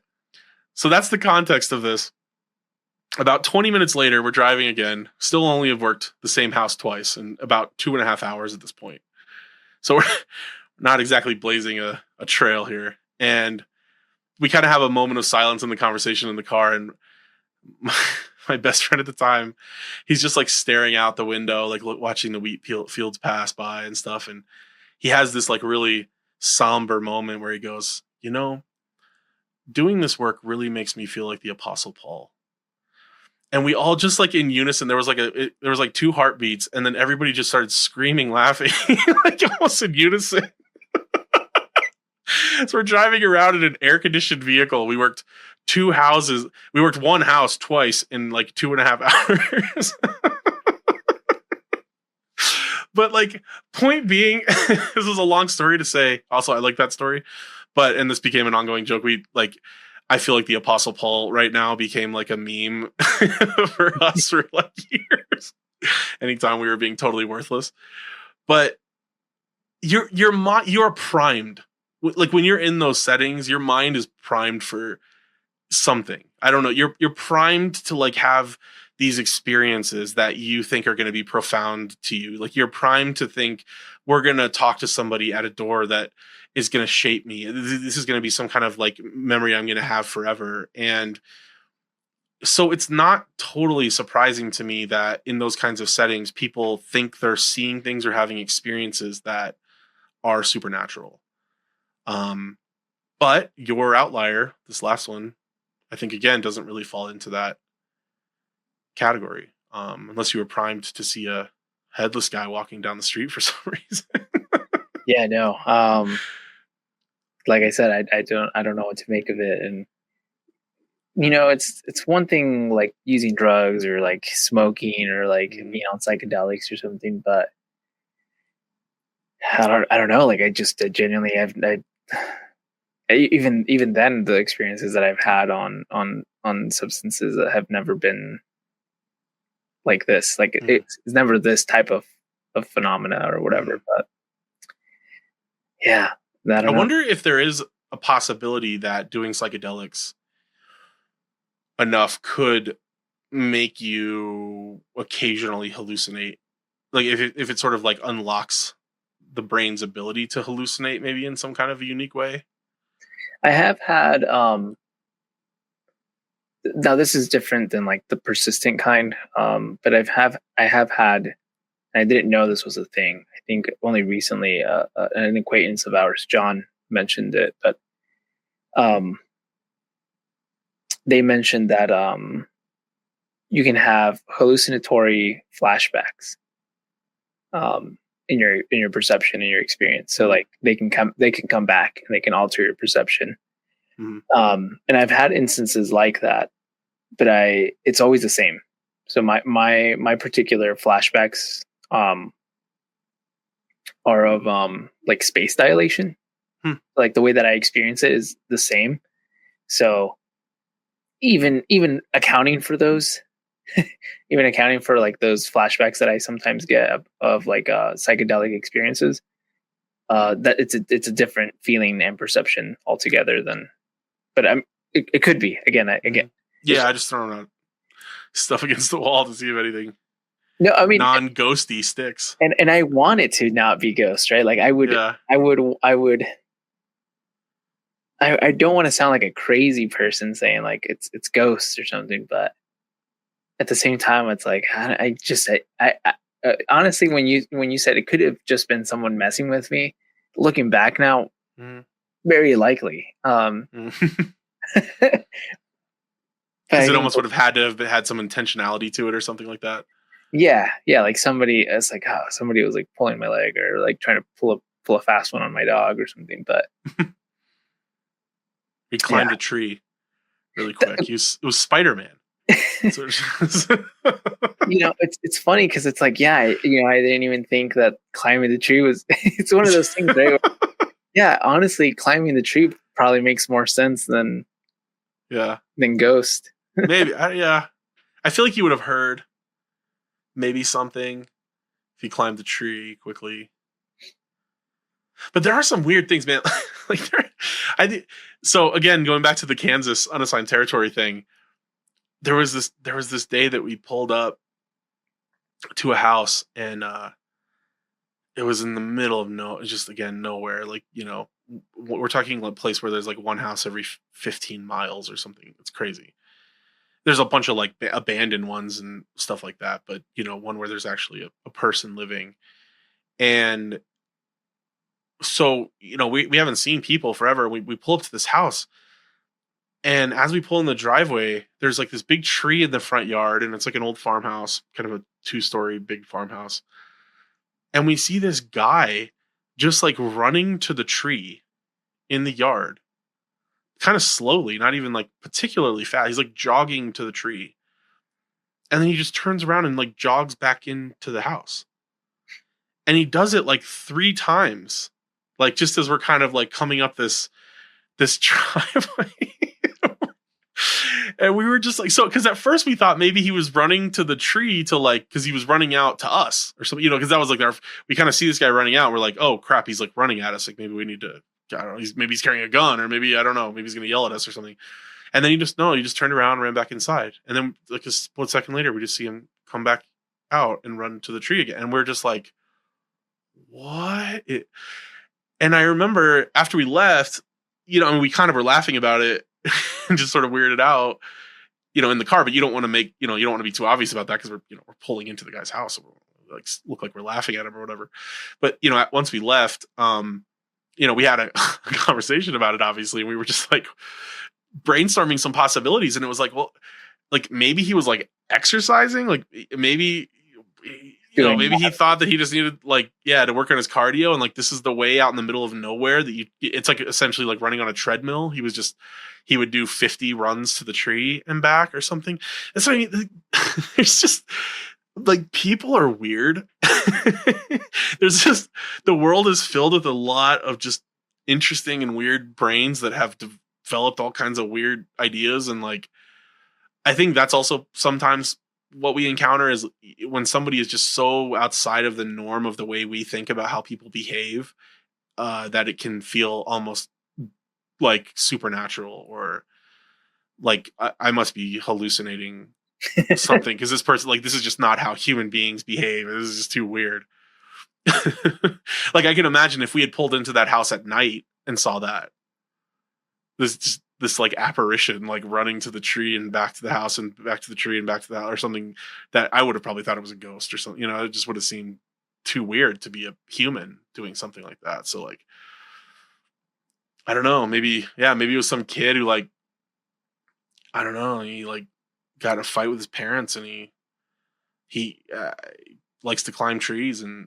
So that's the context of this. About 20 minutes later, we're driving again. Still only have worked the same house twice in about 2.5 hours at this point. So we're not exactly blazing a trail here. And we kind of have a moment of silence in the conversation in the car. And my best friend at the time, he's just like staring out the window, like watching the wheat fields pass by and stuff. And he has this like really somber moment where he goes, you know, doing this work really makes me feel like the Apostle Paul. And we all just like in unison, there was like 2 heartbeats, and then everybody just started screaming, laughing, like almost in unison. So we're driving around in an air-conditioned vehicle. We worked 2 houses. We worked 1 house twice in like 2.5 hours. But like, point being, this is a long story to say. Also, I like that story, and this became an ongoing joke. I feel like the Apostle Paul right now became like a meme for us for like years. Anytime we were being totally worthless, but you're primed. Like when you're in those settings, your mind is primed for something. I don't know. You're primed to like have these experiences that you think are going to be profound to you. Like you're primed to think, we're going to talk to somebody at a door that is going to shape me. This is going to be some kind of like memory I'm going to have forever. And so it's not totally surprising to me that in those kinds of settings, people think they're seeing things or having experiences that are supernatural. But your outlier, this last one, I think again, doesn't really fall into that category. Unless you were primed to see a headless guy walking down the street for some reason. Yeah, no. Like I said, I don't know what to make of it. And you know, it's one thing like using drugs or like smoking or like being on psychedelics or something, but I don't know. Like I genuinely even then the experiences that I've had on substances that have never been like this. Like it's never this type of phenomena or whatever. But yeah, I wonder if there is a possibility that doing psychedelics enough could make you occasionally hallucinate. Like if it sort of like unlocks the brain's ability to hallucinate, maybe in some kind of a unique way. I have had now this is different than like the persistent kind, but I have had, and I didn't know this was a thing. I think only recently an acquaintance of ours, John, mentioned it, but they mentioned that you can have hallucinatory flashbacks in your perception and your experience. So like they can come back and they can alter your perception. And I've had instances like that, but it's always the same. So my particular flashbacks are of like space dilation. Like the way that I experience it is the same. So even accounting for those, even accounting for like those flashbacks that I sometimes get of like psychedelic experiences, that it's a different feeling and perception altogether than. But it could be again. Yeah, I just thrown out stuff against the wall to see if anything. No, I mean non-ghosty sticks. And I want it to not be ghost, right? Like I don't want to sound like a crazy person saying like it's ghosts or something, but at the same time, it's like I honestly, when you said it could have just been someone messing with me, looking back now, very likely. Because it almost would have had to have had some intentionality to it or something like that. Yeah, like somebody, it's like somebody was like pulling my leg or like trying to pull a fast one on my dog or something. But he climbed a tree really quick. It was Spider-Man. It's funny because it's like, I didn't even think that climbing the tree was. It's one of those things, right? Yeah, honestly, climbing the tree probably makes more sense than Ghost. Maybe, I feel like you would have heard maybe something if he climbed the tree quickly. But there are some weird things, man. So again, going back to the Kansas unassigned territory thing, there was this day that we pulled up to a house and it was in the middle of nowhere. Like, we're talking a place where there's like one house every 15 miles or something. It's crazy. There's a bunch of like abandoned ones and stuff like that, but one where there's actually a person living. And so, we haven't seen people forever. We pull up to this house, and as we pull in the driveway, there's like this big tree in the front yard, and it's like an old farmhouse, kind of a 2-story big farmhouse. And we see this guy just like running to the tree in the yard, kind of slowly, not even like particularly fast. He's like jogging to the tree. And then he just turns around and like jogs back into the house. And he does it like 3 times, like just as we're kind of like coming up this driveway. And we were just like, because at first we thought maybe he was running to the tree to like, because he was running out to us or something, because that was like we kind of see this guy running out. And we're like, oh crap, he's like running at us. Like maybe we need to, I don't know, maybe he's carrying a gun, or maybe, I don't know, maybe he's going to yell at us or something. And then he just turned around and ran back inside. And then like a split second later, we just see him come back out and run to the tree again. And we're just like, what? And I remember after we left, we kind of were laughing about it and just sort of weirded out, in the car, but you don't want to make, you don't want to be too obvious about that because we're pulling into the guy's house. And we're like, look like we're laughing at him or whatever. But, once we left, we had a conversation about it, obviously. And we were just like brainstorming some possibilities. And it was like, well, like maybe he was like exercising, like maybe, maybe he thought that he just needed to work on his cardio. And like, this is the way out in the middle of nowhere that it's like essentially like running on a treadmill. He would do 50 runs to the tree and back or something. That's what I mean. It's just like, people are weird. There's just, the world is filled with a lot of just interesting and weird brains that have developed all kinds of weird ideas. And like, I think that's also sometimes what we encounter is when somebody is just so outside of the norm of the way we think about how people behave, that it can feel almost like supernatural, or like I must be hallucinating something because this person, like, this is just not how human beings behave. This is just too weird. Like, I can imagine if we had pulled into that house at night and saw that this like apparition, like running to the tree and back to the house and back to the tree and back to the house or something, that I would have probably thought it was a ghost or something. It just would have seemed too weird to be a human doing something like that. So like, I don't know, maybe it was some kid who like, I don't know, he like got in a fight with his parents and he likes to climb trees and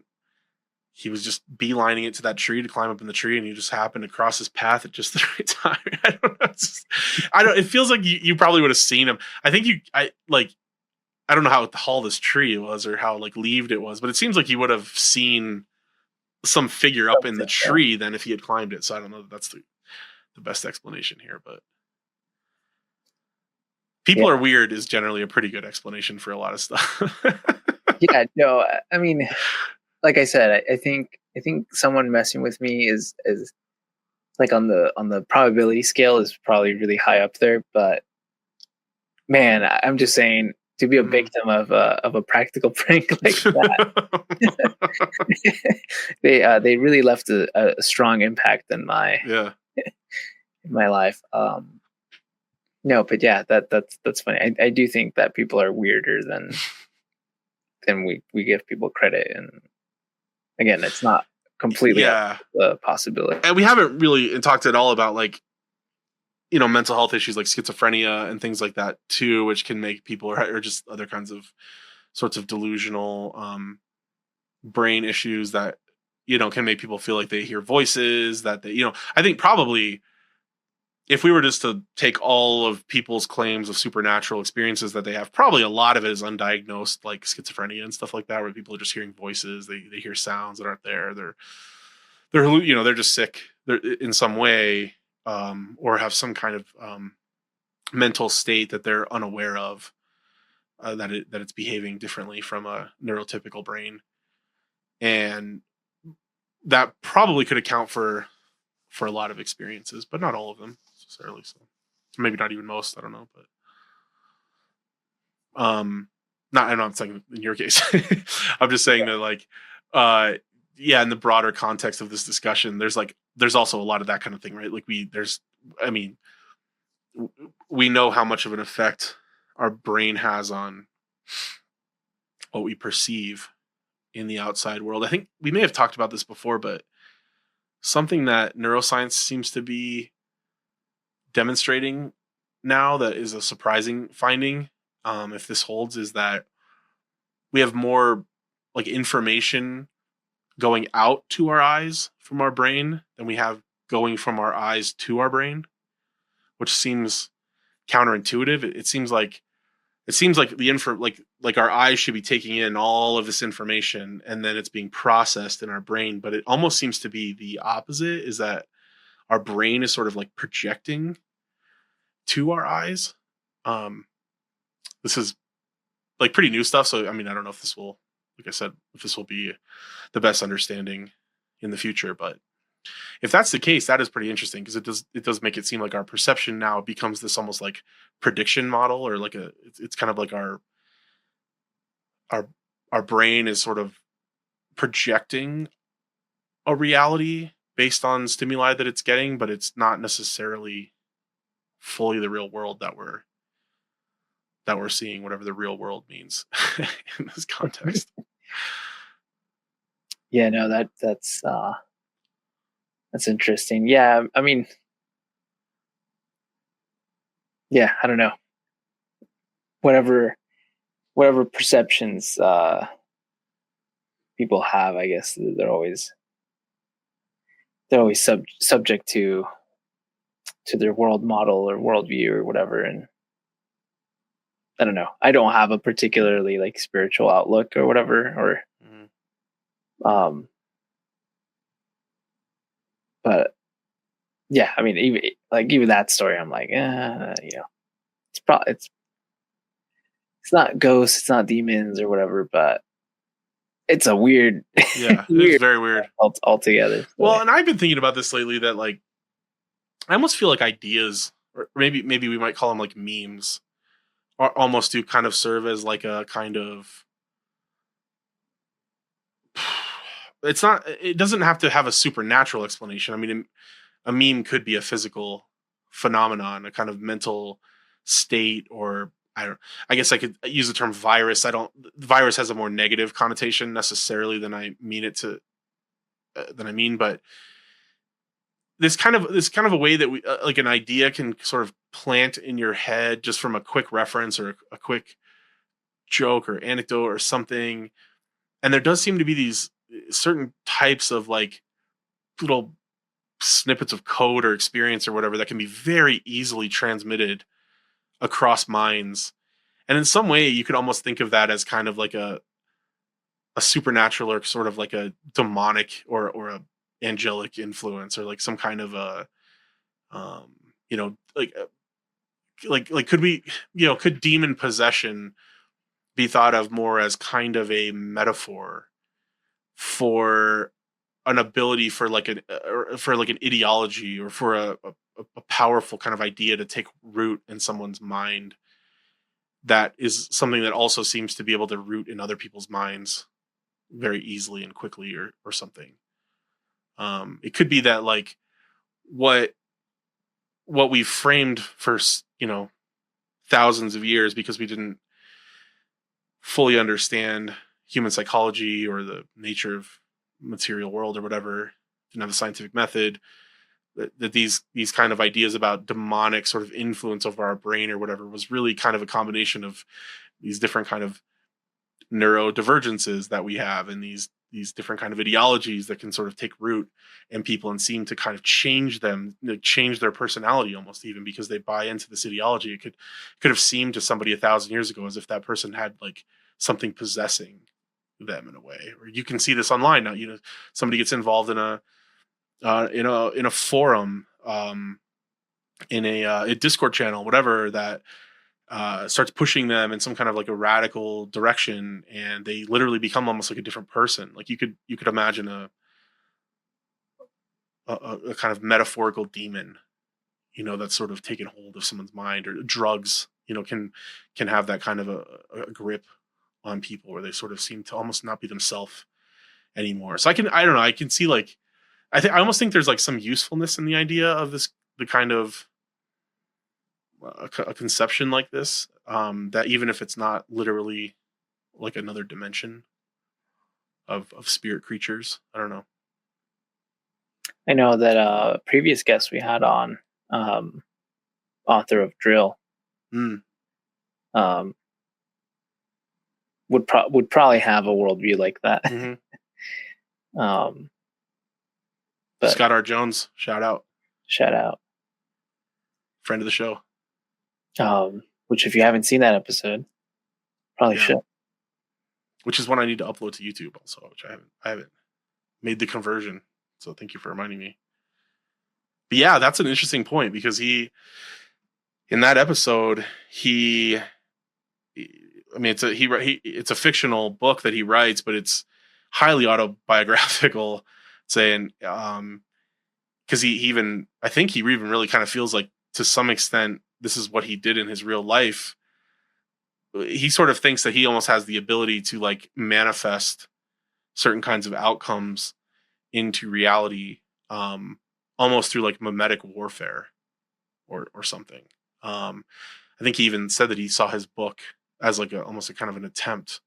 he was just beelining it to that tree to climb up in the tree, and you just happened to cross his path at just the right time. I don't know. It feels like you probably would have seen him. I think I don't know how tall this tree was or how like leaved it was, but it seems like you would have seen some figure up in the tree then if he had climbed it. So I don't know that that's the best explanation here, but people are weird is generally a pretty good explanation for a lot of stuff. Yeah, no, I mean, like I said, I think someone messing with me is like on the probability scale is probably really high up there. But man, I'm just saying, to be a victim of a practical prank like that, they really left a strong impact in my in my life. No, but yeah, that's funny. I do think that people are weirder than we give people credit, and again, it's not completely a possibility. And we haven't really talked at all about like, you know, mental health issues like schizophrenia and things like that too, which can make people or just other kinds of sorts of delusional brain issues that, you know, can make people feel like they hear voices, that they, you know, I think probably if we were just to take all of people's claims of supernatural experiences that they have, probably a lot of it is undiagnosed, like schizophrenia and stuff like that, where people are just hearing voices, they hear sounds that aren't there, they're you know, they're just sick, they're in some way, or have some kind of mental state that they're unaware of, that it's behaving differently from a neurotypical brain, and that probably could account for a lot of experiences, but not all of them necessarily. So maybe not even most. I don't know, but I'm not saying in your case. I'm just saying that like, in the broader context of this discussion, there's also a lot of that kind of thing, right? Like we know how much of an effect our brain has on what we perceive in the outside world. I think we may have talked about this before, but something that neuroscience seems to be demonstrating now that is a surprising finding, if this holds, is that we have more like information going out to our eyes from our brain than we have going from our eyes to our brain, which seems counterintuitive. It seems like the info, like our eyes should be taking in all of this information and then it's being processed in our brain. But it almost seems to be the opposite, is that our brain is sort of like projecting to our eyes. This is like pretty new stuff. So, I mean, I don't know if this will, like I said, if this will be the best understanding in the future, but if that's the case, that is pretty interesting, because it does make it seem like our perception now becomes this almost like prediction model, or like it's kind of like our brain is sort of projecting a reality based on stimuli that it's getting, but it's not necessarily fully the real world that we're seeing, whatever the real world means in this context. Yeah, no, that's interesting. Yeah, I mean, yeah, I don't know. Whatever perceptions people have, I guess they're always subject to their world model or worldview or whatever. And I don't know. I don't have a particularly like spiritual outlook or whatever, or but yeah, I mean, even that story, I'm like, you know, it's not ghosts, it's not demons or whatever, but it's a weird, it's very weird altogether. So. Well, and I've been thinking about this lately, that like, I almost feel like ideas, or maybe we might call them like memes, almost do kind of serve as like a kind of, it doesn't have to have a supernatural explanation. I mean, a meme could be a physical phenomenon, a kind of mental state, or I guess I could use the term virus. Virus has a more negative connotation necessarily than I mean, but this kind of a way that we like an idea can sort of plant in your head just from a quick reference or a quick joke or anecdote or something. And there does seem to be these certain types of like little snippets of code or experience or whatever that can be very easily transmitted across minds. And in some way, you could almost think of that as kind of like a supernatural or sort of like a demonic or a angelic influence, or like some kind of a, you know, like could we, you know, could demon possession be thought of more as kind of a metaphor for an ability for like an ideology, or for a powerful kind of idea to take root in someone's mind, that is something that also seems to be able to root in other people's minds very easily and quickly, or something. It could be that like what we framed for, you know, thousands of years, because we didn't fully understand human psychology or the nature of material world or whatever, didn't have a scientific method, that these kind of ideas about demonic sort of influence over our brain or whatever was really kind of a combination of these different kind of neurodivergences that we have, and these different kind of ideologies that can sort of take root in people and seem to kind of change them, change their personality almost, even because they buy into this ideology. It could have seemed to somebody 1,000 years ago as if that person had like something possessing them in a way. Or you can see this online now. You know, somebody gets involved in a forum, in a Discord channel, whatever, that starts pushing them in some kind of like a radical direction, and they literally become almost like a different person. Like you could imagine a kind of metaphorical demon, you know, that's sort of taken hold of someone's mind. Or drugs, you know, can have that kind of a grip on people where they sort of seem to almost not be themselves anymore. So I don't know, I can see like, I almost think there's like some usefulness in the idea of this, the kind of a conception like this, that even if it's not literally like another dimension of spirit creatures, I don't know. I know that a previous guest we had on, author of Drill, would probably have a worldview like that. Mm-hmm. But Scott R. Jones, shout out, friend of the show. Which, if you haven't seen that episode, probably should. Which is one I need to upload to YouTube also, which I haven't made the conversion. So thank you for reminding me. But yeah, that's an interesting point, because in that episode, it's a fictional book that he writes, but it's highly autobiographical, saying, because I think he even really kind of feels like, to some extent, this is what he did in his real life. He sort of thinks that he almost has the ability to like manifest certain kinds of outcomes into reality, almost through like mimetic warfare or something. I think he even said that he saw his book as like almost a kind of an attempt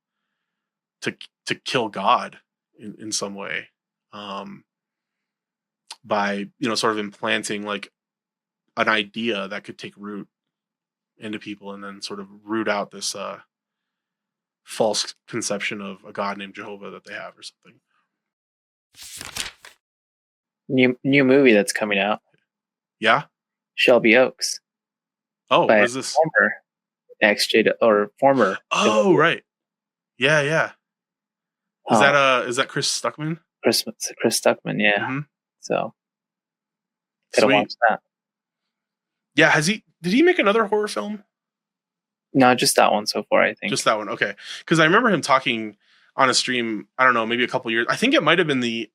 to kill God in some way, by, you know, sort of implanting like an idea that could take root into people, and then sort of root out this false conception of a God named Jehovah that they have, or something. New movie that's coming out. Yeah, Shelby Oaks. Oh, what is this? Former exJW or former. Oh, right. Yeah. Is that Chris Stuckmann? Chris Stuckmann, yeah. Mm-hmm. So gotta watch that. Yeah, did he make another horror film? No, just that one so far, I think. Just that one, okay. Because I remember him talking on a stream, I don't know, maybe a couple years. I think it might have been the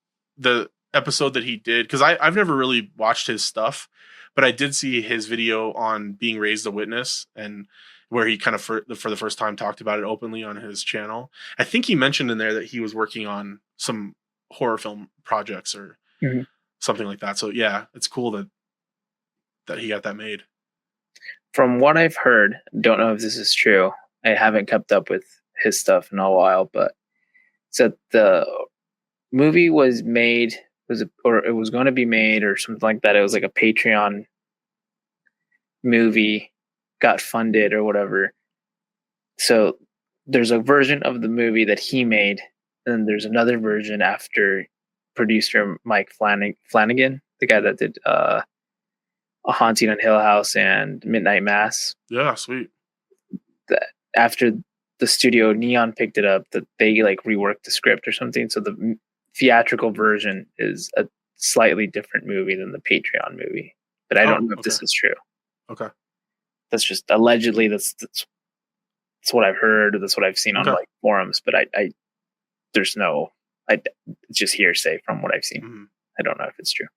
episode that he did, because I've never really watched his stuff, but I did see his video on being raised a witness, and where he kind of for the first time talked about it openly on his channel. I think he mentioned in there that he was working on some horror film projects or something like that. So yeah, it's cool that he got that made. From what I've heard, don't know if this is true. I haven't kept up with his stuff in a while, but so the movie was made, or it was going to be made, or something like that. It was like a Patreon movie, got funded or whatever. So there's a version of the movie that he made then there's another version after producer Mike Flanagan, the guy that did A Haunting on Hill House and Midnight Mass. Yeah, sweet. After the studio Neon picked it up, that they like reworked the script or something. So the theatrical version is a slightly different movie than the Patreon movie. But I don't know if this is true. Okay. That's just allegedly that's what I've heard. That's what I've seen on like forums. But it's just hearsay from what I've seen. Mm-hmm. I don't know if it's true.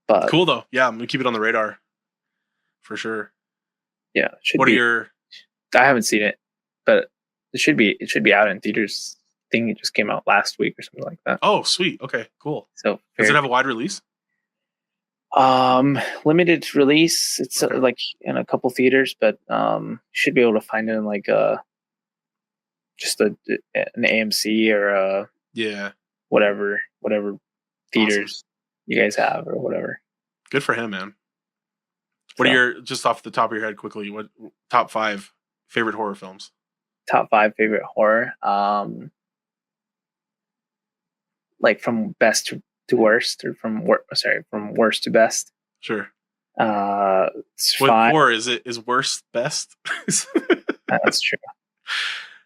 But cool though. Yeah, I'm gonna keep it on the radar for sure. Yeah. I haven't seen it, but it should be out in theaters. I think it just came out last week or something like that. Oh, sweet. Okay, cool. So does it have a wide release? Limited release. It's like in a couple theaters, but should be able to find it in like just an AMC or whatever theaters you guys have or whatever. Good for him, man. What are your, just off the top of your head quickly, what top 5 favorite horror films? Top 5 favorite horror. Like from best to worst, or from worst to best. Sure. It's 5. Or is worst best? That's true.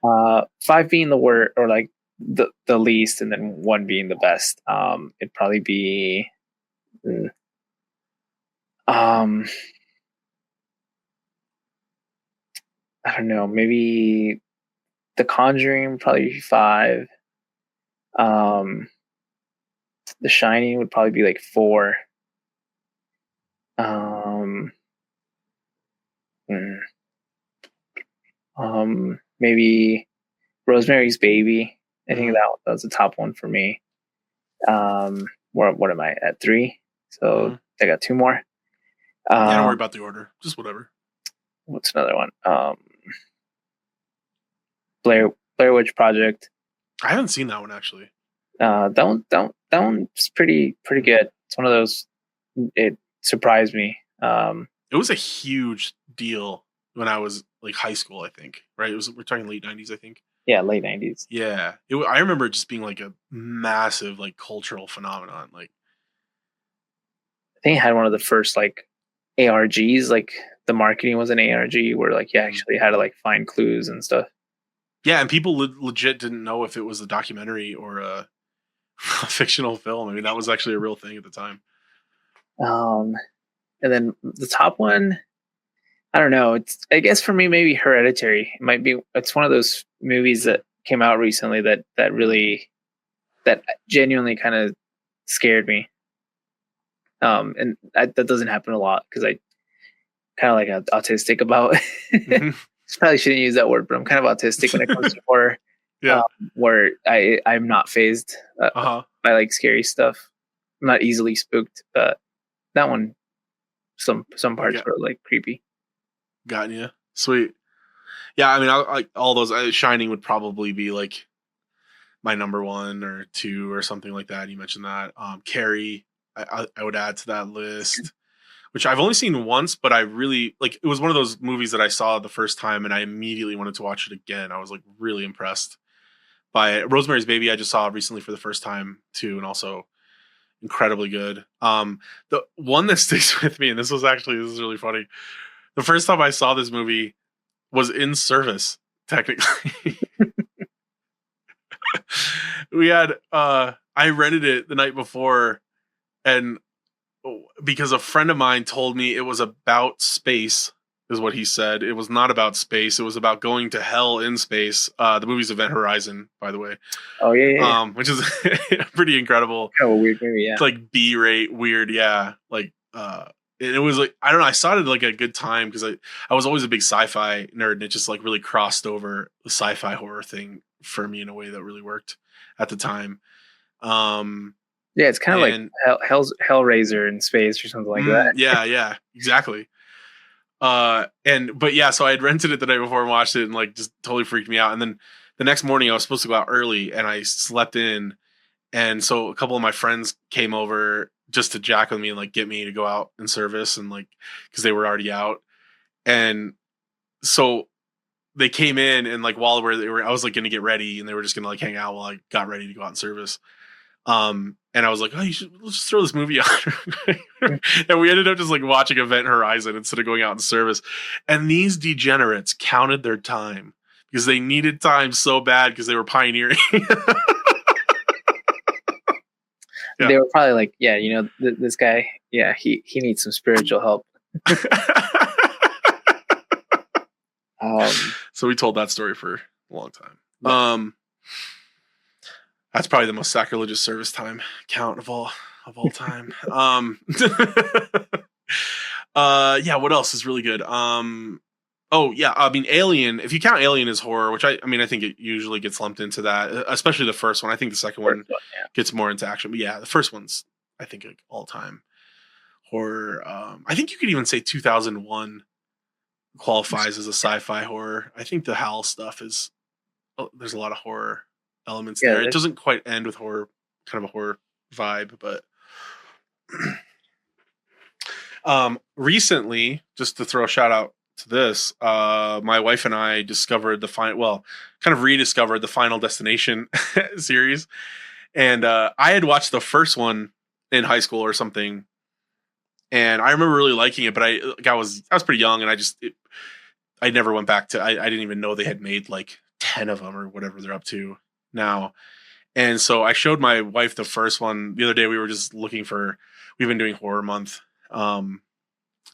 5 being the worst, or like the least, and then 1 being the best. It'd probably be I don't know, maybe The Conjuring, probably 5. The Shining would probably be like 4. Maybe Rosemary's Baby. I think that was the top one for me. What am I at, 3? So I got 2 more. Don't worry about the order. Just whatever. What's another one? Blair Witch Project. I haven't seen that one actually. That one's pretty good. It's one of those. It surprised me. It was a huge deal when I was like high school. I think right. We're talking late 90s. I think. Yeah, late 90s. Yeah, I remember it just being like a massive like cultural phenomenon. Like, I think it had one of the first like ARGs. Like the marketing was an ARG where like you actually had to like find clues and stuff. Yeah, and people legit didn't know if it was a documentary or a fictional film. I mean, that was actually a real thing at the time. And then the top one, I don't know. I guess for me, maybe Hereditary. It might be. It's one of those movies that came out recently that genuinely kind of scared me. And that doesn't happen a lot because I kind of like autistic about. Probably shouldn't use that word, but I'm kind of autistic when it comes to horror. Yeah, where I'm not fazed by like scary stuff. I'm not easily spooked, but that one, some parts were like creepy. Got you. Sweet. Yeah, I mean, I all those. Shining would probably be like my number 1 or 2 or something like that. You mentioned that. Carrie, I would add to that list. Which I've only seen once, but I really like. It was one of those movies that I saw the first time, and I immediately wanted to watch it again. I was like really impressed by it. Rosemary's Baby. I just saw recently for the first time too, and also incredibly good. The one that sticks with me, and this is really funny. The first time I saw this movie was in service. Technically, we had I rented it the night before, and because a friend of mine told me it was about space, is what he said. It was not about space. It was about going to hell in space. The movie's Event Horizon, by the way. Oh yeah. Which is pretty incredible. Kind of a weird movie, yeah. It's like B-rate weird, yeah. Like it was like, I don't know. I saw it like a good time because I was always a big sci-fi nerd, and it just like really crossed over the sci-fi horror thing for me in a way that really worked at the time. Yeah, it's kind of like Hellraiser in space or something like that. Yeah, exactly. But yeah, so I had rented it the night before and watched it, and like just totally freaked me out. And then the next morning I was supposed to go out early, and I slept in. And so a couple of my friends came over just to jack with me and like get me to go out in service, and like because they were already out. And so they came in and like while I was like going to get ready and they were just going to like hang out while I got ready to go out in service. And I was like, oh, let's just throw this movie on. And we ended up just like watching Event Horizon instead of going out in service. And these degenerates counted their time because they needed time so bad because they were pioneering. Yeah. They were probably like, yeah, you know, this guy, yeah, he needs some spiritual help. So we told that story for a long time. That's probably the most sacrilegious service time count of all time. Yeah, what else is really good? Oh yeah, I mean Alien, if you count Alien as horror, which I mean I think it usually gets lumped into that, especially the first one. I think the second one gets more into action, but yeah, the first one's I think like all time horror. I think you could even say 2001 qualifies as a sci-fi horror. I think the HAL stuff is there's a lot of horror elements there. It doesn't quite end with horror, kind of a horror vibe, but recently, just to throw a shout out to this, my wife and I discovered rediscovered the Final Destination series, and I had watched the first one in high school or something, and I remember really liking it, but I was pretty young, and I never went back to. I didn't even know they had made like 10 of them or whatever they're up to now. And so I showed my wife the first one the other day. We were just we've been doing horror month in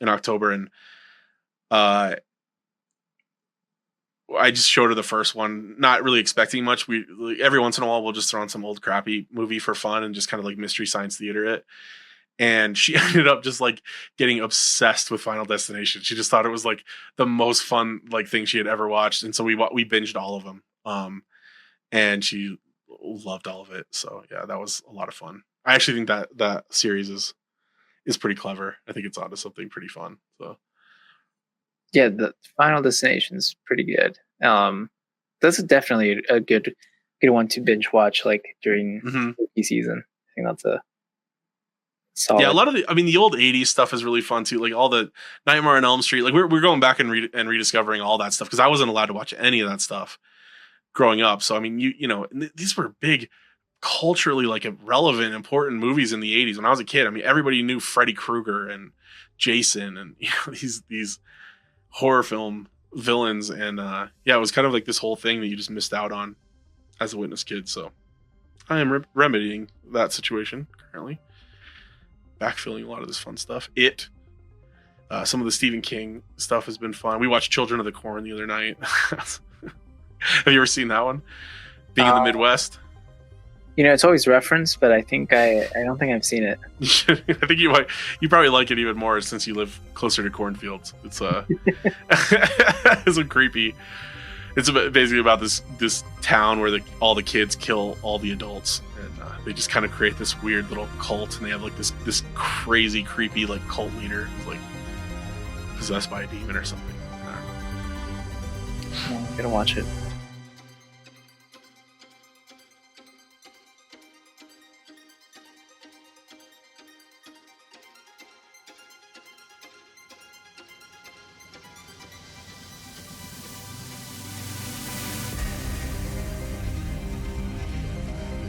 October, and I just showed her the first one, not really expecting much. Every once in a while we'll just throw on some old crappy movie for fun and just kind of like Mystery Science Theater it. And she ended up just like getting obsessed with Final Destination. She just thought it was like the most fun like thing she had ever watched. And so we binged all of them. And she loved all of it. So yeah, that was a lot of fun. I actually think that series is pretty clever. I think it's onto something pretty fun. So yeah, the Final Destination is pretty good. That's definitely a good one to binge watch like during spooky season. I think that's a solid. Yeah, a lot of the old 80s stuff is really fun too. Like all the Nightmare on Elm Street. Like we're going back and rediscovering all that stuff because I wasn't allowed to watch any of that stuff growing up. So I mean, you know, these were big culturally like relevant, important movies in the 80s. When I was a kid, I mean, everybody knew Freddy Krueger and Jason and you know, these horror film villains, and yeah, it was kind of like this whole thing that you just missed out on as a witness kid. So I am remedying that situation currently, backfilling a lot of this fun stuff. Some of the Stephen King stuff has been fun. We watched Children of the Corn the other night. Have you ever seen that one? Being in the Midwest. You know, it's always referenced, but I think I don't think I've seen it. I think you probably like it even more since you live closer to cornfields. It's it's a creepy. It's basically about this town where all the kids kill all the adults, and they just kind of create this weird little cult, and they have like this crazy, creepy like cult leader who's like possessed by a demon or something. I'm gonna watch it.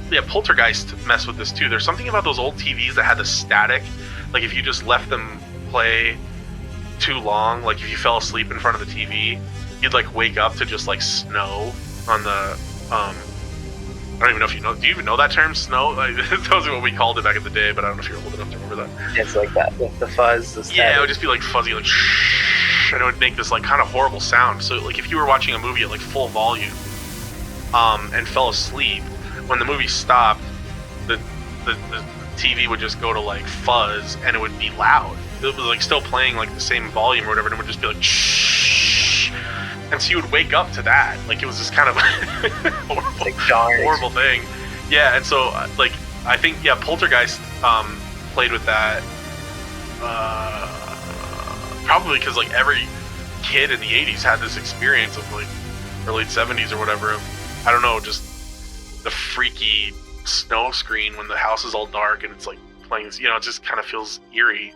Yeah, Poltergeist mess with this too. There's something about those old TVs that had the static. Like if you just left them play too long, like if you fell asleep in front of the TV, you'd like wake up to just like snow on the I don't even know if you know. Do you even know that term, snow? Like, that was what we called it back in the day, but I don't know if you're old enough to remember that. It's like that, the fuzz. The static. Yeah, it would just be like fuzzy, like shh, and it would make this like kind of horrible sound. So like if you were watching a movie at like full volume, and fell asleep, when the movie stopped, the TV would just go to like fuzz, and it would be loud. It was like still playing like the same volume or whatever, and it would just be like shh. And so you would wake up to that. Like it was this kind of horrible thing. Yeah, and so like I think Poltergeist played with that probably because like every kid in the 80s had this experience of like or late 70s or whatever of, I don't know, just the freaky snow screen when the house is all dark and it's like playing, you know, it just kind of feels eerie.